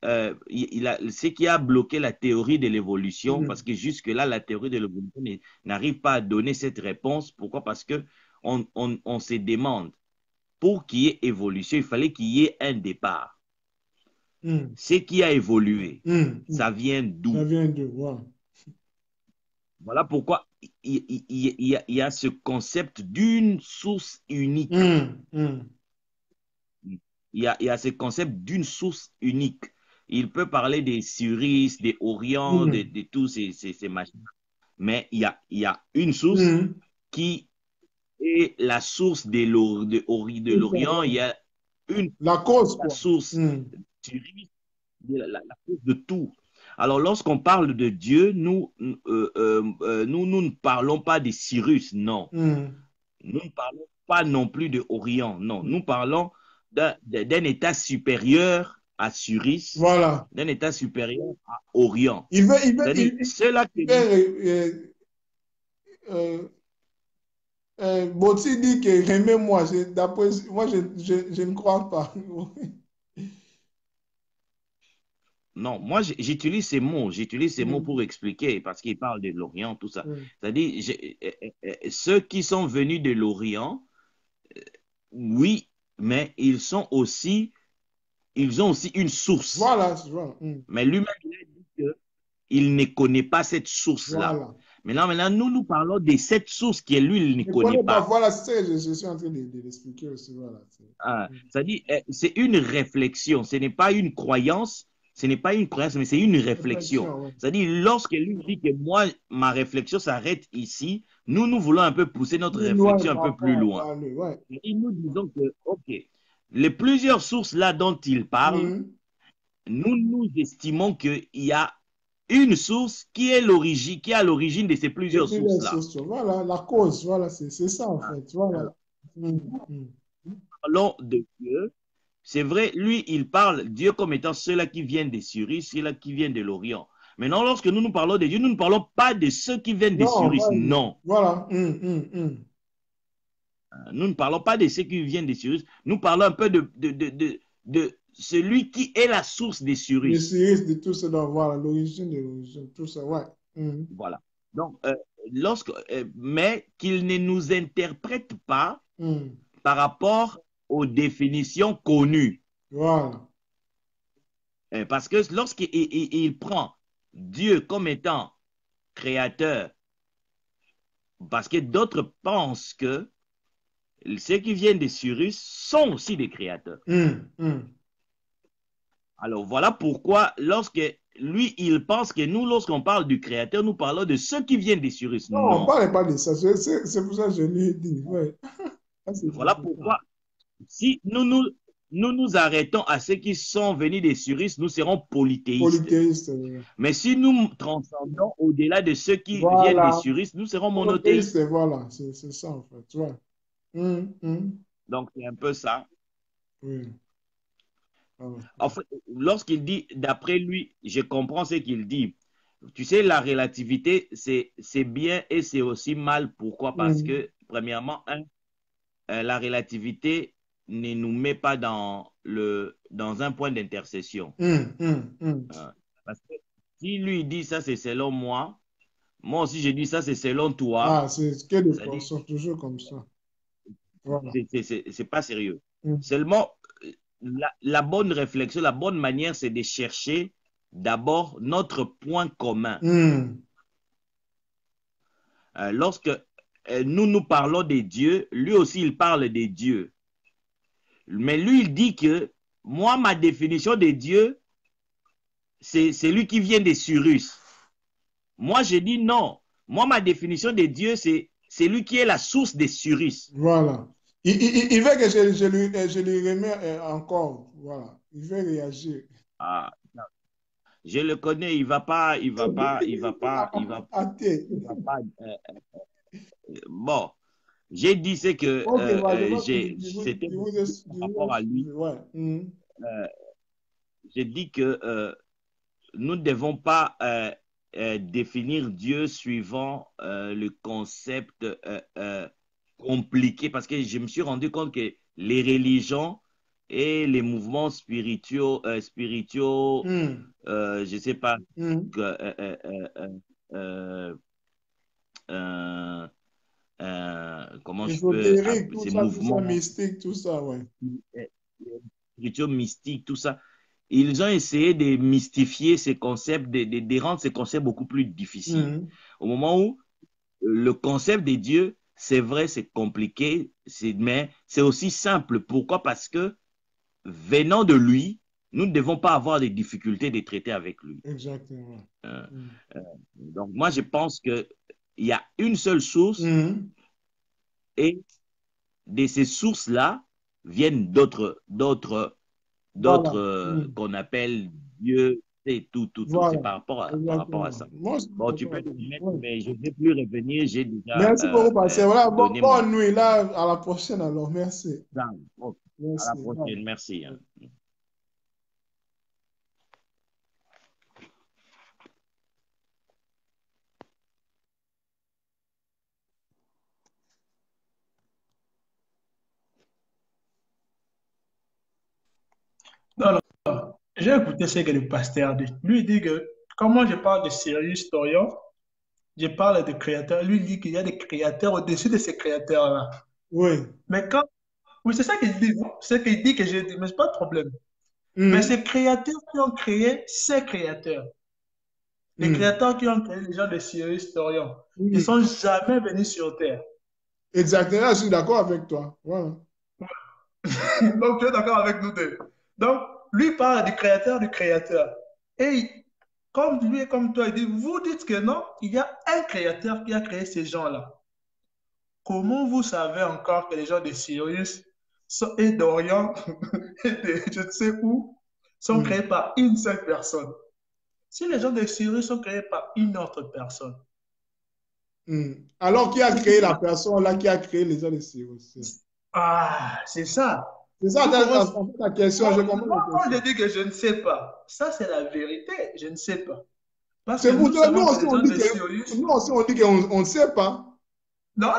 c'est qui a bloqué la théorie de l'évolution, parce que jusque-là, la théorie de l'évolution n'arrive pas à donner cette réponse. Pourquoi? Parce qu'on se demande, pour qu'il y ait évolution, il fallait qu'il y ait un départ. Ce qui a évolué, ça vient d'où? Ça vient d'où, voilà. Voilà pourquoi il y a ce concept d'une source unique. Il y a ce concept d'une source unique. Il peut parler des Cyrus, des Orion, de tous ces machins. Mais il y a une source qui est la source de l'Orient. Il y a la cause, la source Cyrus, la cause de tout. Alors, lorsqu'on parle de Dieu, nous ne parlons pas de Cyrus, non. Nous ne parlons pas non plus de Orion, non. Nous parlons d'un état supérieur à Cyrus, voilà. D'un état supérieur à Orion. Boti dit que remets-moi, d'après moi, je ne crois pas. Non, moi j'utilise ces mots pour expliquer, parce qu'il parle de l'Orient, tout ça. C'est-à-dire, ceux qui sont venus de l'Orient, oui, mais ils ont aussi une source. Voilà. Mais lui-même, il a dit qu'il ne connaît pas cette source-là. Voilà. Maintenant, nous parlons de cette source qui est lui, il ne connaît pas. Voilà, c'est ce que je suis en train de l'expliquer aussi. Voilà. C'est-à-dire, c'est une réflexion, ce n'est pas une croyance. Ce n'est pas une croyance, mais c'est une réflexion. C'est-à-dire, lorsque lui dit que moi, ma réflexion s'arrête ici, nous voulons un peu pousser notre réflexion un peu plus loin. Et nous disons que, OK, les plusieurs sources là dont il parle, nous estimons qu'il y a une source qui est l'origine, qui est à l'origine de ces plusieurs sources-là. Voilà, la cause, voilà, c'est ça en fait. Voilà. Parlons de Dieu. C'est vrai, lui, il parle Dieu comme étant ceux-là qui viennent des Cyrus, ceux-là qui viennent de l'Orient. Maintenant, lorsque nous parlons de Dieu, nous ne parlons pas de ceux qui viennent des Cyrus, non. Voilà. Nous ne parlons pas de ceux qui viennent des Cyrus, nous parlons un peu de celui qui est la source des Cyrus. Les Cyrus, de tout ça, voilà, l'origine de l'origine, tout ça, ouais. Voilà. Donc, mais qu'il ne nous interprète pas par rapport aux définitions connues. Voilà. Parce que lorsqu'il prend Dieu comme étant créateur, parce que d'autres pensent que ceux qui viennent des Cyrus sont aussi des créateurs. Alors voilà pourquoi lorsque lui, il pense que nous, lorsqu'on parle du créateur, nous parlons de ceux qui viennent des Cyrus. Non, on ne parle pas de ça. C'est pour ça que je lui ai dit. Ouais. Voilà pourquoi si nous arrêtons à ceux qui sont venus des Cyrus, nous serons polythéistes. Mais si nous transcendons au-delà de ceux qui viennent des Cyrus, nous serons monothéistes. Voilà, c'est ça en fait. Tu vois. Donc c'est un peu ça. Oui. En fait, lorsqu'il dit, d'après lui, je comprends ce qu'il dit. Tu sais, la relativité, c'est bien et c'est aussi mal. Pourquoi? Parce que, premièrement, la relativité ne nous met pas dans un point d'intercession. Parce que si lui dit ça, c'est selon moi, moi aussi je dis ça, c'est selon toi. Ah, c'est que des personnes toujours comme ça. Voilà. C'est pas sérieux. Seulement, la bonne réflexion, la bonne manière, c'est de chercher d'abord notre point commun. Lorsque nous parlons des dieux, lui aussi, il parle des dieux. Mais lui, il dit que moi, ma définition des dieux, c'est celui qui vient des Cyrus. Moi, je dis non. Moi, ma définition des dieux, c'est lui qui est la source des Cyrus. Voilà. Il veut que je lui remets encore. Voilà. Il veut réagir. Ah, je le connais, il va pas. Bon, j'ai dit c'est que c'était par rapport à lui. J'ai dit que nous ne devons pas définir Dieu suivant le concept compliqué, parce que je me suis rendu compte que les religions et les mouvements spirituaux, je ne sais pas, comment je peux appeler ces mouvements mystiques, tout ça, ouais. Spirituaux, mystiques, tout ça, ils ont essayé de mystifier ces concepts, de rendre ces concepts beaucoup plus difficiles. Au moment où le concept de Dieu, c'est vrai, c'est compliqué, mais c'est aussi simple. Pourquoi? Parce que venant de lui, nous ne devons pas avoir des difficultés de traiter avec lui. Exactement. Donc, moi, je pense qu'il y a une seule source et de ces sources-là viennent d'autres qu'on appelle Dieu, et tout. Voilà. C'est par rapport à ça. Moi, bon, tu peux te mettre, mais je ne vais plus revenir. J'ai déjà. Merci beaucoup, Pasteur. Voilà, bonne nuit. Là, à la prochaine, alors. Merci. Merci. À la prochaine. Merci. Non. J'ai écouté ce que le pasteur dit. Lui dit que, comment je parle de Sirius Torion, je parle de créateurs. Lui dit qu'il y a des créateurs au-dessus de ces créateurs-là. Oui. Mais quand. Oui, c'est ça qu'il dit. C'est ce qu'il dit que j'ai dit, mais c'est pas de problème. Mais ces créateurs qui ont créé ces créateurs, les créateurs qui ont créé les gens de Sirius Torion, ils ne sont jamais venus sur Terre. Exactement, je suis d'accord avec toi. Voilà. Donc, tu es d'accord avec nous deux. Donc, lui parle du créateur. Et comme lui et comme toi, il dit, vous dites que non, il y a un créateur qui a créé ces gens-là. Comment vous savez encore que les gens de Sirius et d'Orient et de je ne sais où sont créés par une seule personne? Si les gens de Syrie sont créés par une autre personne. Alors, qui a créé la personne là, qui a créé les gens de Syrie? Ah, c'est ça. C'est ça ta question. Je comprends moi, quand je dis que je ne sais pas, ça c'est la vérité. Je ne sais pas. Parce que c'est pour ça, nous savons aussi, que les on gens dit de Syrie... qu'on ne sait pas. Non,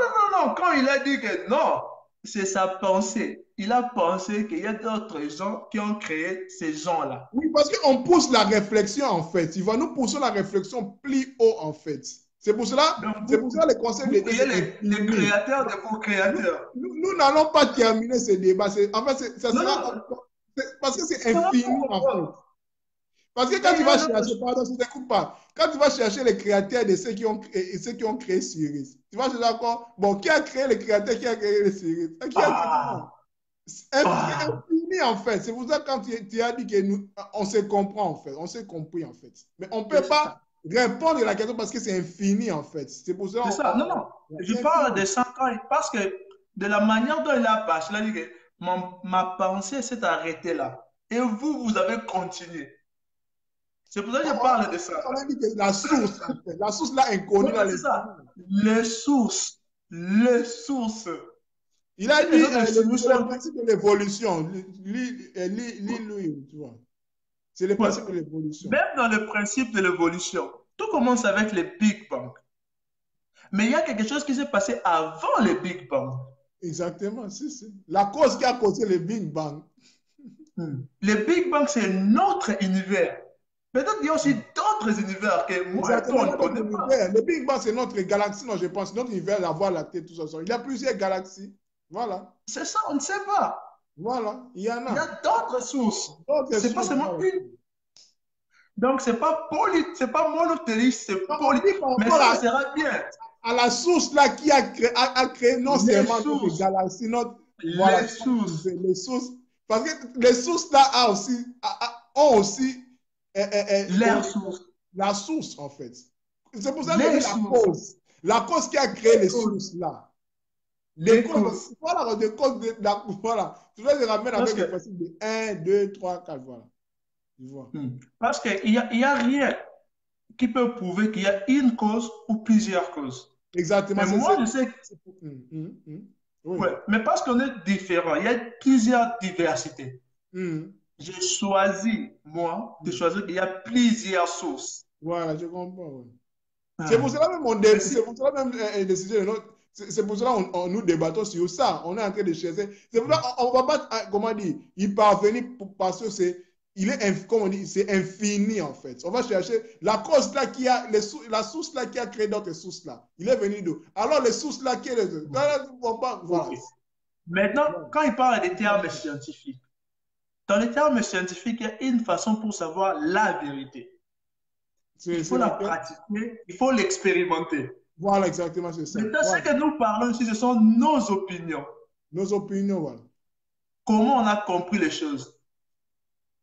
quand il a dit que non, c'est sa pensée. Il a pensé qu'il y a d'autres gens qui ont créé ces gens-là. Oui, parce qu'on pousse la réflexion, en fait. Il va nous pousser la réflexion plus haut, en fait. C'est pour cela les concepts de Dieu, les créateurs de vos créateurs. Nous n'allons pas terminer ce débat. En fait, ça sera... Parce que c'est infini, en fait. Parce que quand tu vas chercher, pardon, je ne t'écoute pas, quand tu vas chercher les créateurs de ceux qui ont créé Syrie, tu vas chercher encore, bon, qui a créé les créateurs, qui a créé les Syrie? C'est infini, en fait. C'est pour ça que quand tu as dit que on se comprend, en fait. On s'est compris, en fait. Mais on ne peut pas répondre à la question parce que c'est infini, en fait. C'est pour ça. C'est ça. Non. Je parle de 5 ans parce que de la manière dont il a parlé, il a dit que ma pensée s'est arrêtée là. Et vous avez continué. C'est pour ça que je parle de ça. On a dit que la source, en fait. La source là inconnue dans les... Les sources. Il a dit le principe de l'évolution. Lis-lui, tu vois. C'est le principe de l'évolution. Même dans le principe de l'évolution, tout commence avec le Big Bang. Mais il y a quelque chose qui s'est passé avant le Big Bang. Exactement, si. La cause qui a causé le Big Bang. Le Big Bang, c'est notre univers. Peut-être qu'il y a aussi d'autres univers que moi, on ne connaît pas. Le Big Bang, c'est notre galaxie, non, je pense. Notre univers, la Voie lactée, tout ça. Il y a plusieurs galaxies. Voilà. C'est ça, on ne sait pas. Voilà, il y en a. Il y a d'autres sources. C'est pas seulement une. Donc, c'est pas monothéiste, c'est politique. Mais ça sera bien. À la source là qui a créé non seulement notre galaxie, les sources. Parce que les sources là ont aussi la source, en fait. C'est pour ça que je dis la cause qui a créé les sources là. Les causes. Voilà, voilà. Tu dois les ramener avec le principe de 1, 2, 3, 4, voilà. Tu vois. Parce qu'il n'y a rien qui peut prouver qu'il y a une cause ou plusieurs causes. Exactement. Mais moi, je sais que... Oui. Ouais, mais parce qu'on est différents, il y a plusieurs diversités. J'ai choisi, moi, de choisir qu'il y a plusieurs sources. Voilà, je comprends. C'est pour cela même c'est pour cela même c'est pour cela nous débattons sur ça. On est en train de chercher. C'est pour ça qu'on ne va pas, comment dire, y parvenir parce que c'est infini, en fait. On va chercher la cause là qui a, la source là qui a créé d'autres sources là. Il est venu d'où? Alors les sources là qui est voilà. Maintenant, quand il parle des termes scientifiques, dans les termes scientifiques, il y a une façon pour savoir la vérité. Il faut la pratiquer, il faut l'expérimenter. Voilà, exactement, c'est ça. Maintenant, ce que nous parlons ici, ce sont nos opinions. Nos opinions, voilà. Comment on a compris les choses?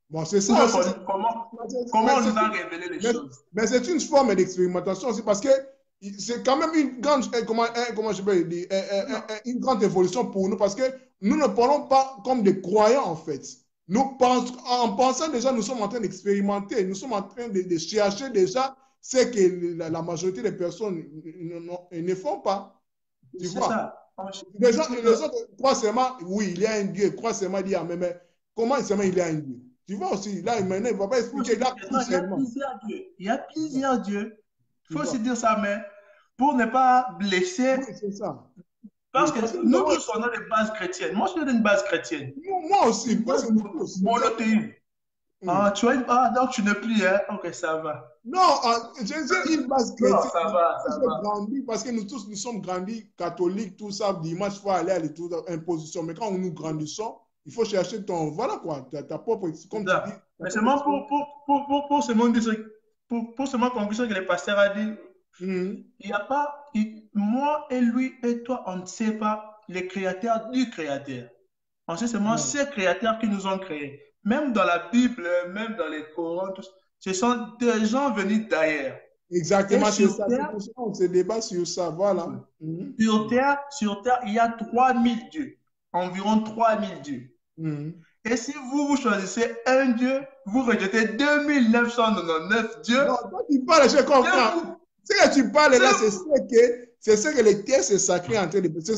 Bon, c'est ça. Comment on nous a révélé les choses? Mais c'est une forme d'expérimentation aussi parce que c'est quand même une grande, comment je peux dire, une grande évolution pour nous parce que nous ne parlons pas comme des croyants, en fait. En pensant déjà, nous sommes en train d'expérimenter, nous sommes en train de chercher déjà ce que la majorité des personnes ne font pas. Tu vois? Ça. Les autres croient seulement, oui, il y a un Dieu, croient seulement dire, mais comment seulement il y a un Dieu? Tu vois aussi, là, maintenant, il ne va pas expliquer. Il y a plusieurs dieux. Il faut aussi dire ça, mais pour ne pas blesser. Oui, c'est ça. Parce que nous tous, on a des bases chrétiennes. Moi, je suis d'une base chrétienne. Moi aussi. Monothéisme. Donc tu ne pries, hein? Ok, ça va. Non, j'ai une base chrétienne. Non, ça va. Grandi, parce que nous tous, nous sommes grandis catholiques, tout ça. Dimanche, il faut aller à l'imposition. Mais quand nous grandissons, il faut chercher voilà quoi, ta propre, comme tu dis. Mais seulement pour ce monde, pour ce monde conclusion que le pasteur a dit, il n'y a pas, moi et lui et toi, on ne sait pas les créateurs du créateur. On sait seulement ces créateurs qui nous ont créés. Même dans la Bible, même dans les Corans, ce sont des gens venus d'ailleurs. Exactement, c'est ça. C'est pour ça qu'on se débat sur ça, voilà. Sur Terre, il y a 3000 dieux. Environ 3000 dieux. Et si vous, vous choisissez un Dieu, vous rejetez 2999 dieux. Non, quand tu parles, je comprends. Ce que tu parles là, c'est ce que les textes sacrés en train de c'est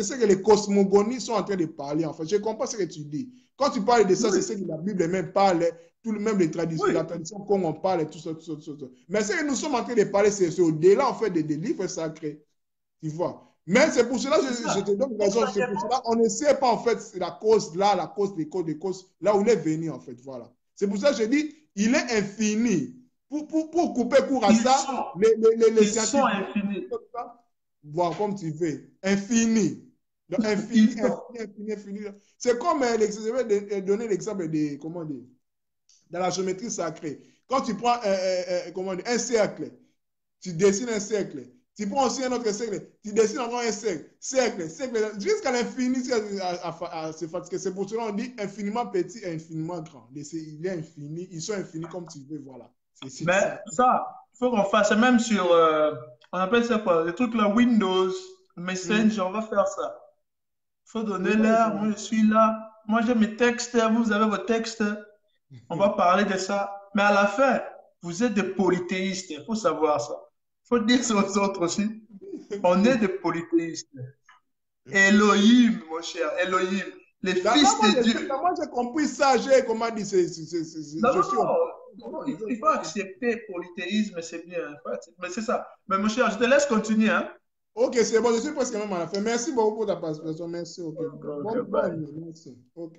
ce que les cosmogonies sont en train de parler. En fait, je comprends ce que tu dis. Quand tu parles de ça, c'est ce que la Bible même parle, tout le même les traditions, la tradition qu'on en parle, tout ça, tout ça, tout ça. Mais ce que nous sommes en train de parler, c'est au-delà en fait des livres sacrés. Tu vois. Mais c'est pour cela que je te donne raison. C'est pour cela qu'on ne sait pas en fait la cause là, la cause des causes, là où il est venu en fait. Voilà. C'est pour ça que je dis, il est infini. Pour couper court à ça, les scientifiques sont infinis. Voilà, comme tu veux. Infini. Donc, infini, infini, infini. C'est comme, je vais donner l'exemple de, comment dire, dans la géométrie sacrée. Quand tu prends comment dire, un cercle, tu dessines un cercle. Tu prends aussi un autre cercle, tu dessines encore un cercle, jusqu'à l'infini, c'est pour cela qu'on dit infiniment petit et infiniment grand. Il est infini, ils sont infinis comme tu veux, voilà. Mais ça, il faut qu'on fasse, même sur, on appelle ça quoi, les trucs là, Windows, Messenger, on va faire ça. Il faut donner l'heure, moi je suis là, moi j'ai mes textes, vous avez vos textes, on va parler de ça. Mais à la fin, vous êtes des polythéistes, il faut savoir ça. Il faut dire ça aux autres aussi. On est des polythéistes. Elohim, mon cher, Elohim, les fils de Dieu. Moi, j'ai compris ça, j'ai comment dire, il faut accepter le polythéisme, c'est bien. Mais c'est ça. Mais mon cher, je te laisse continuer. Hein? Ok, c'est bon, je suis presque même à la fin. Merci beaucoup pour ta participation. Merci. Ok. Merci. Ok.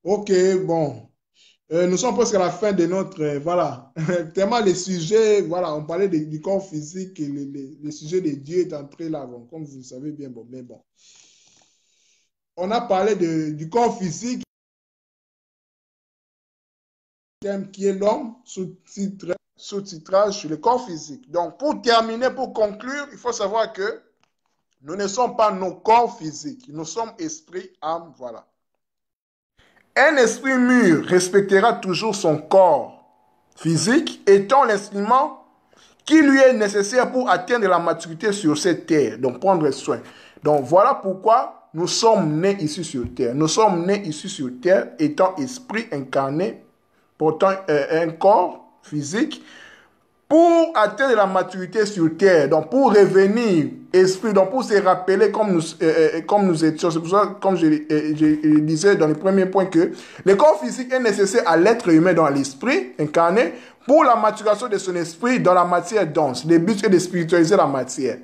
Ok, bon. Nous sommes presque à la fin de notre, voilà, tellement les sujets, voilà, on parlait du corps physique et les sujets de Dieu est entré là, bon, comme vous le savez bien, bon, mais bon. On a parlé du corps physique, qui est l'homme, sous-titrage sur le corps physique. Donc, pour terminer, pour conclure, il faut savoir que nous ne sommes pas nos corps physiques, nous sommes esprit, âme, voilà. Un esprit mûr respectera toujours son corps physique, étant l'instrument qui lui est nécessaire pour atteindre la maturité sur cette terre, donc prendre soin. Donc voilà pourquoi nous sommes nés ici sur terre. Nous sommes nés ici sur terre étant esprit incarné, portant un corps physique, pour atteindre la maturité sur terre, donc pour revenir esprit, donc pour se rappeler comme nous étions. C'est pour ça, comme je disais dans le premier point, que le corps physique est nécessaire à l'être humain dans l'esprit incarné pour la maturation de son esprit dans la matière dense. Le but est de spiritualiser la matière.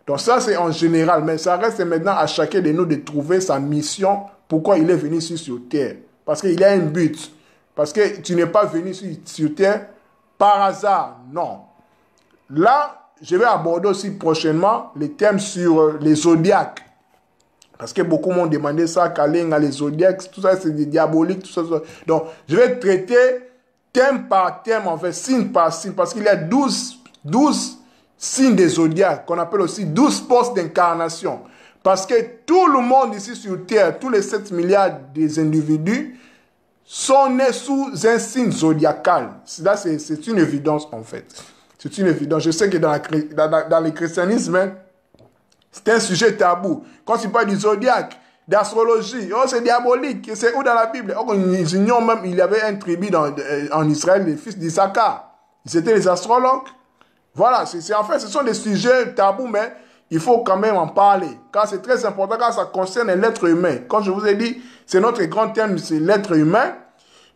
Donc ça, c'est en général, mais ça reste maintenant à chacun de nous de trouver sa mission, pourquoi il est venu ici sur terre. Parce qu'il y a un but. Parce que tu n'es pas venu sur terre par hasard, non. Là, je vais aborder aussi prochainement les thèmes sur les zodiaques. Parce que beaucoup m'ont demandé ça, Kalinga, les zodiaques, tout ça, c'est des diaboliques, tout ça, tout ça. Donc, je vais traiter thème par thème, en fait, signe par signe, parce qu'il y a 12 signes des zodiaques, qu'on appelle aussi 12 postes d'incarnation. Parce que tout le monde ici sur Terre, tous les 7 milliards des individus, sont nés sous un signe zodiacal. Là, c'est une évidence, en fait. C'est une évidence. Je sais que dans le christianisme, hein, c'est un sujet tabou. Quand tu parles du zodiaque, d'astrologie, oh, c'est diabolique. C'est où dans la Bible? Oh, ils ignorent même, il y avait un tribu en Israël, les fils d'Issachar. Ils étaient les astrologues. Voilà, en fait, ce sont des sujets tabous, mais il faut quand même en parler. Car c'est très important, car ça concerne l'être humain. Comme je vous ai dit, c'est notre grand thème, c'est l'être humain.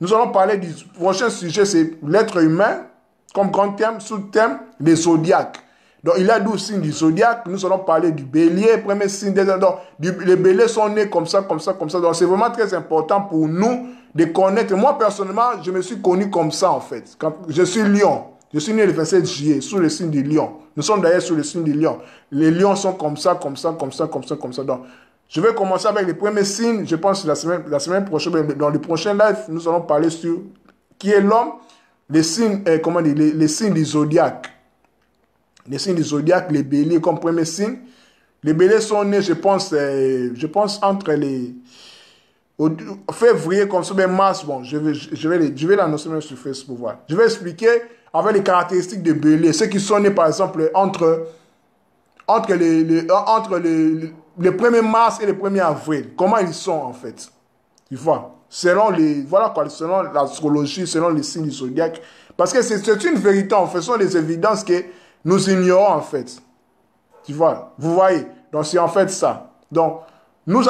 Nous allons parler du prochain sujet, c'est l'être humain, comme grand thème, sous-thème, les zodiaques. Donc, il y a 12 signes du zodiaque. Nous allons parler du bélier, premier signe des... Donc, les béliers sont nés comme ça, comme ça, comme ça. Donc, c'est vraiment très important pour nous de connaître. Moi, personnellement, je me suis connu comme ça, en fait. Quand je suis lion. Je suis né le 27 juillet, sous le signe du lion. Nous sommes d'ailleurs sous le signe du lion. Les lions sont comme ça, comme ça, comme ça, comme ça, comme ça. Donc, je vais commencer avec les premiers signes. Je pense que la semaine prochaine, dans le prochain live, nous allons parler sur qui est l'homme, les signes, les signes du zodiaque. Les signes du zodiaque, les béliers comme premier signe. Les béliers sont nés, je pense entre Février, comme ça, mais mars, bon, je vais l'annoncer même sur Facebook. Voilà. Je vais expliquer avec les caractéristiques de Bélier, ceux qui sont nés, par exemple, entre le 1er mars et le 1er avril. Comment ils sont, en fait. Tu vois, selon l'astrologie, selon les signes du zodiaque. Parce que c'est une vérité, en fait. Ce sont des évidences que nous ignorons, en fait. Tu vois, vous voyez. Donc, c'est en fait ça. Donc, nous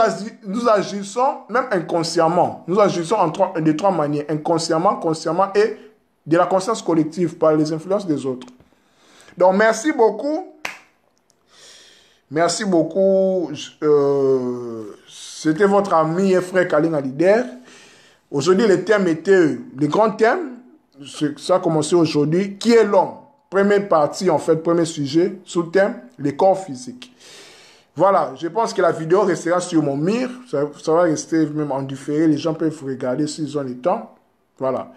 agissons même inconsciemment. Nous agissons de 3 manières. Inconsciemment, consciemment et de la conscience collective par les influences des autres. Donc, merci beaucoup. Merci beaucoup. C'était votre ami et frère Kaling Alider. Aujourd'hui, le thème était, le grand thème, ça a commencé aujourd'hui, qui est l'homme? Première partie, en fait, premier sujet, sous-thème, le corps physique. Voilà, je pense que la vidéo restera sur mon mur. Ça va rester même en différé. Les gens peuvent regarder s'ils ont le temps. Voilà.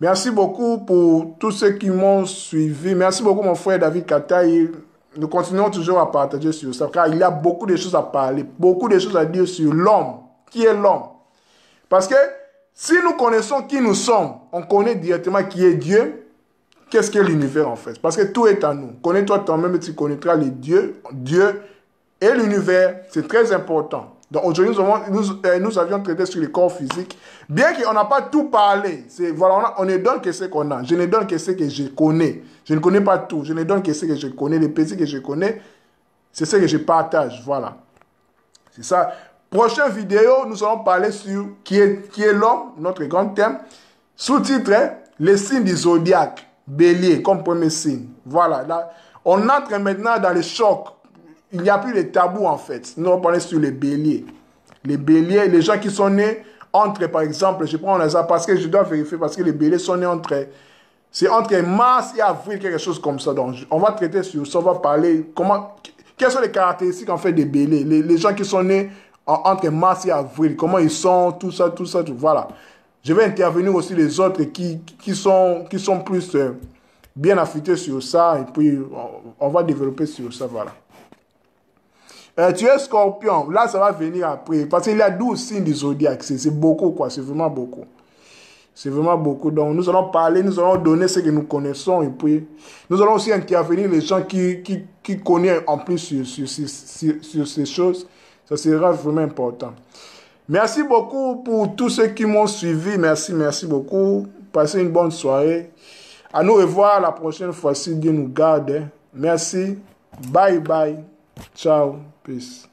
Merci beaucoup pour tous ceux qui m'ont suivi. Merci beaucoup, mon frère David Kataï. Nous continuons toujours à partager sur ça, car il y a beaucoup de choses à parler, beaucoup de choses à dire sur l'homme. Qui est l'homme? Parce que si nous connaissons qui nous sommes, on connaît directement qui est Dieu. Qu'est-ce qu'est l'univers en fait? Parce que tout est en nous. Connais-toi toi-même et tu connaîtras les dieux. Dieu et l'univers, c'est très important. Donc aujourd'hui, nous avions traité sur le corps physique. Bien qu'on n'a pas tout parlé, voilà, on ne donne que ce qu'on a. Je ne donne que ce que je connais. Je ne connais pas tout. Je ne donne que ce que je connais. Les petits que je connais, c'est ce que je partage. Voilà. C'est ça. Prochaine vidéo, nous allons parler sur qui est l'homme, notre grand thème. Sous-titre, les signes du zodiaque. Bélier, comme premier signe. Voilà. Là, on entre maintenant dans le choc. Il n'y a plus de tabou en fait. Nous allons parler sur les béliers. Les béliers, les gens qui sont nés entre, par exemple, je prends un exemple parce que je dois vérifier, parce que les béliers sont nés c'est entre mars et avril, quelque chose comme ça. Donc, on va traiter sur ça, on va parler quelles sont les caractéristiques en fait des béliers. Les gens qui sont nés entre mars et avril, comment ils sont, tout ça, voilà. Je vais intervenir aussi les autres qui sont plus bien affûtés sur ça, et puis on va développer sur ça, voilà. Tu es scorpion, là ça va venir après, parce qu'il y a 12 signes du zodiaque, c'est beaucoup quoi, c'est vraiment beaucoup. C'est vraiment beaucoup, donc nous allons parler, nous allons donner ce que nous connaissons, et puis nous allons aussi intervenir les gens qui connaissent en plus sur ces choses, ça sera vraiment important. Merci beaucoup pour tous ceux qui m'ont suivi, merci beaucoup, passez une bonne soirée, à nous revoir la prochaine fois si Dieu nous garde, merci, bye bye. Ciao, peace.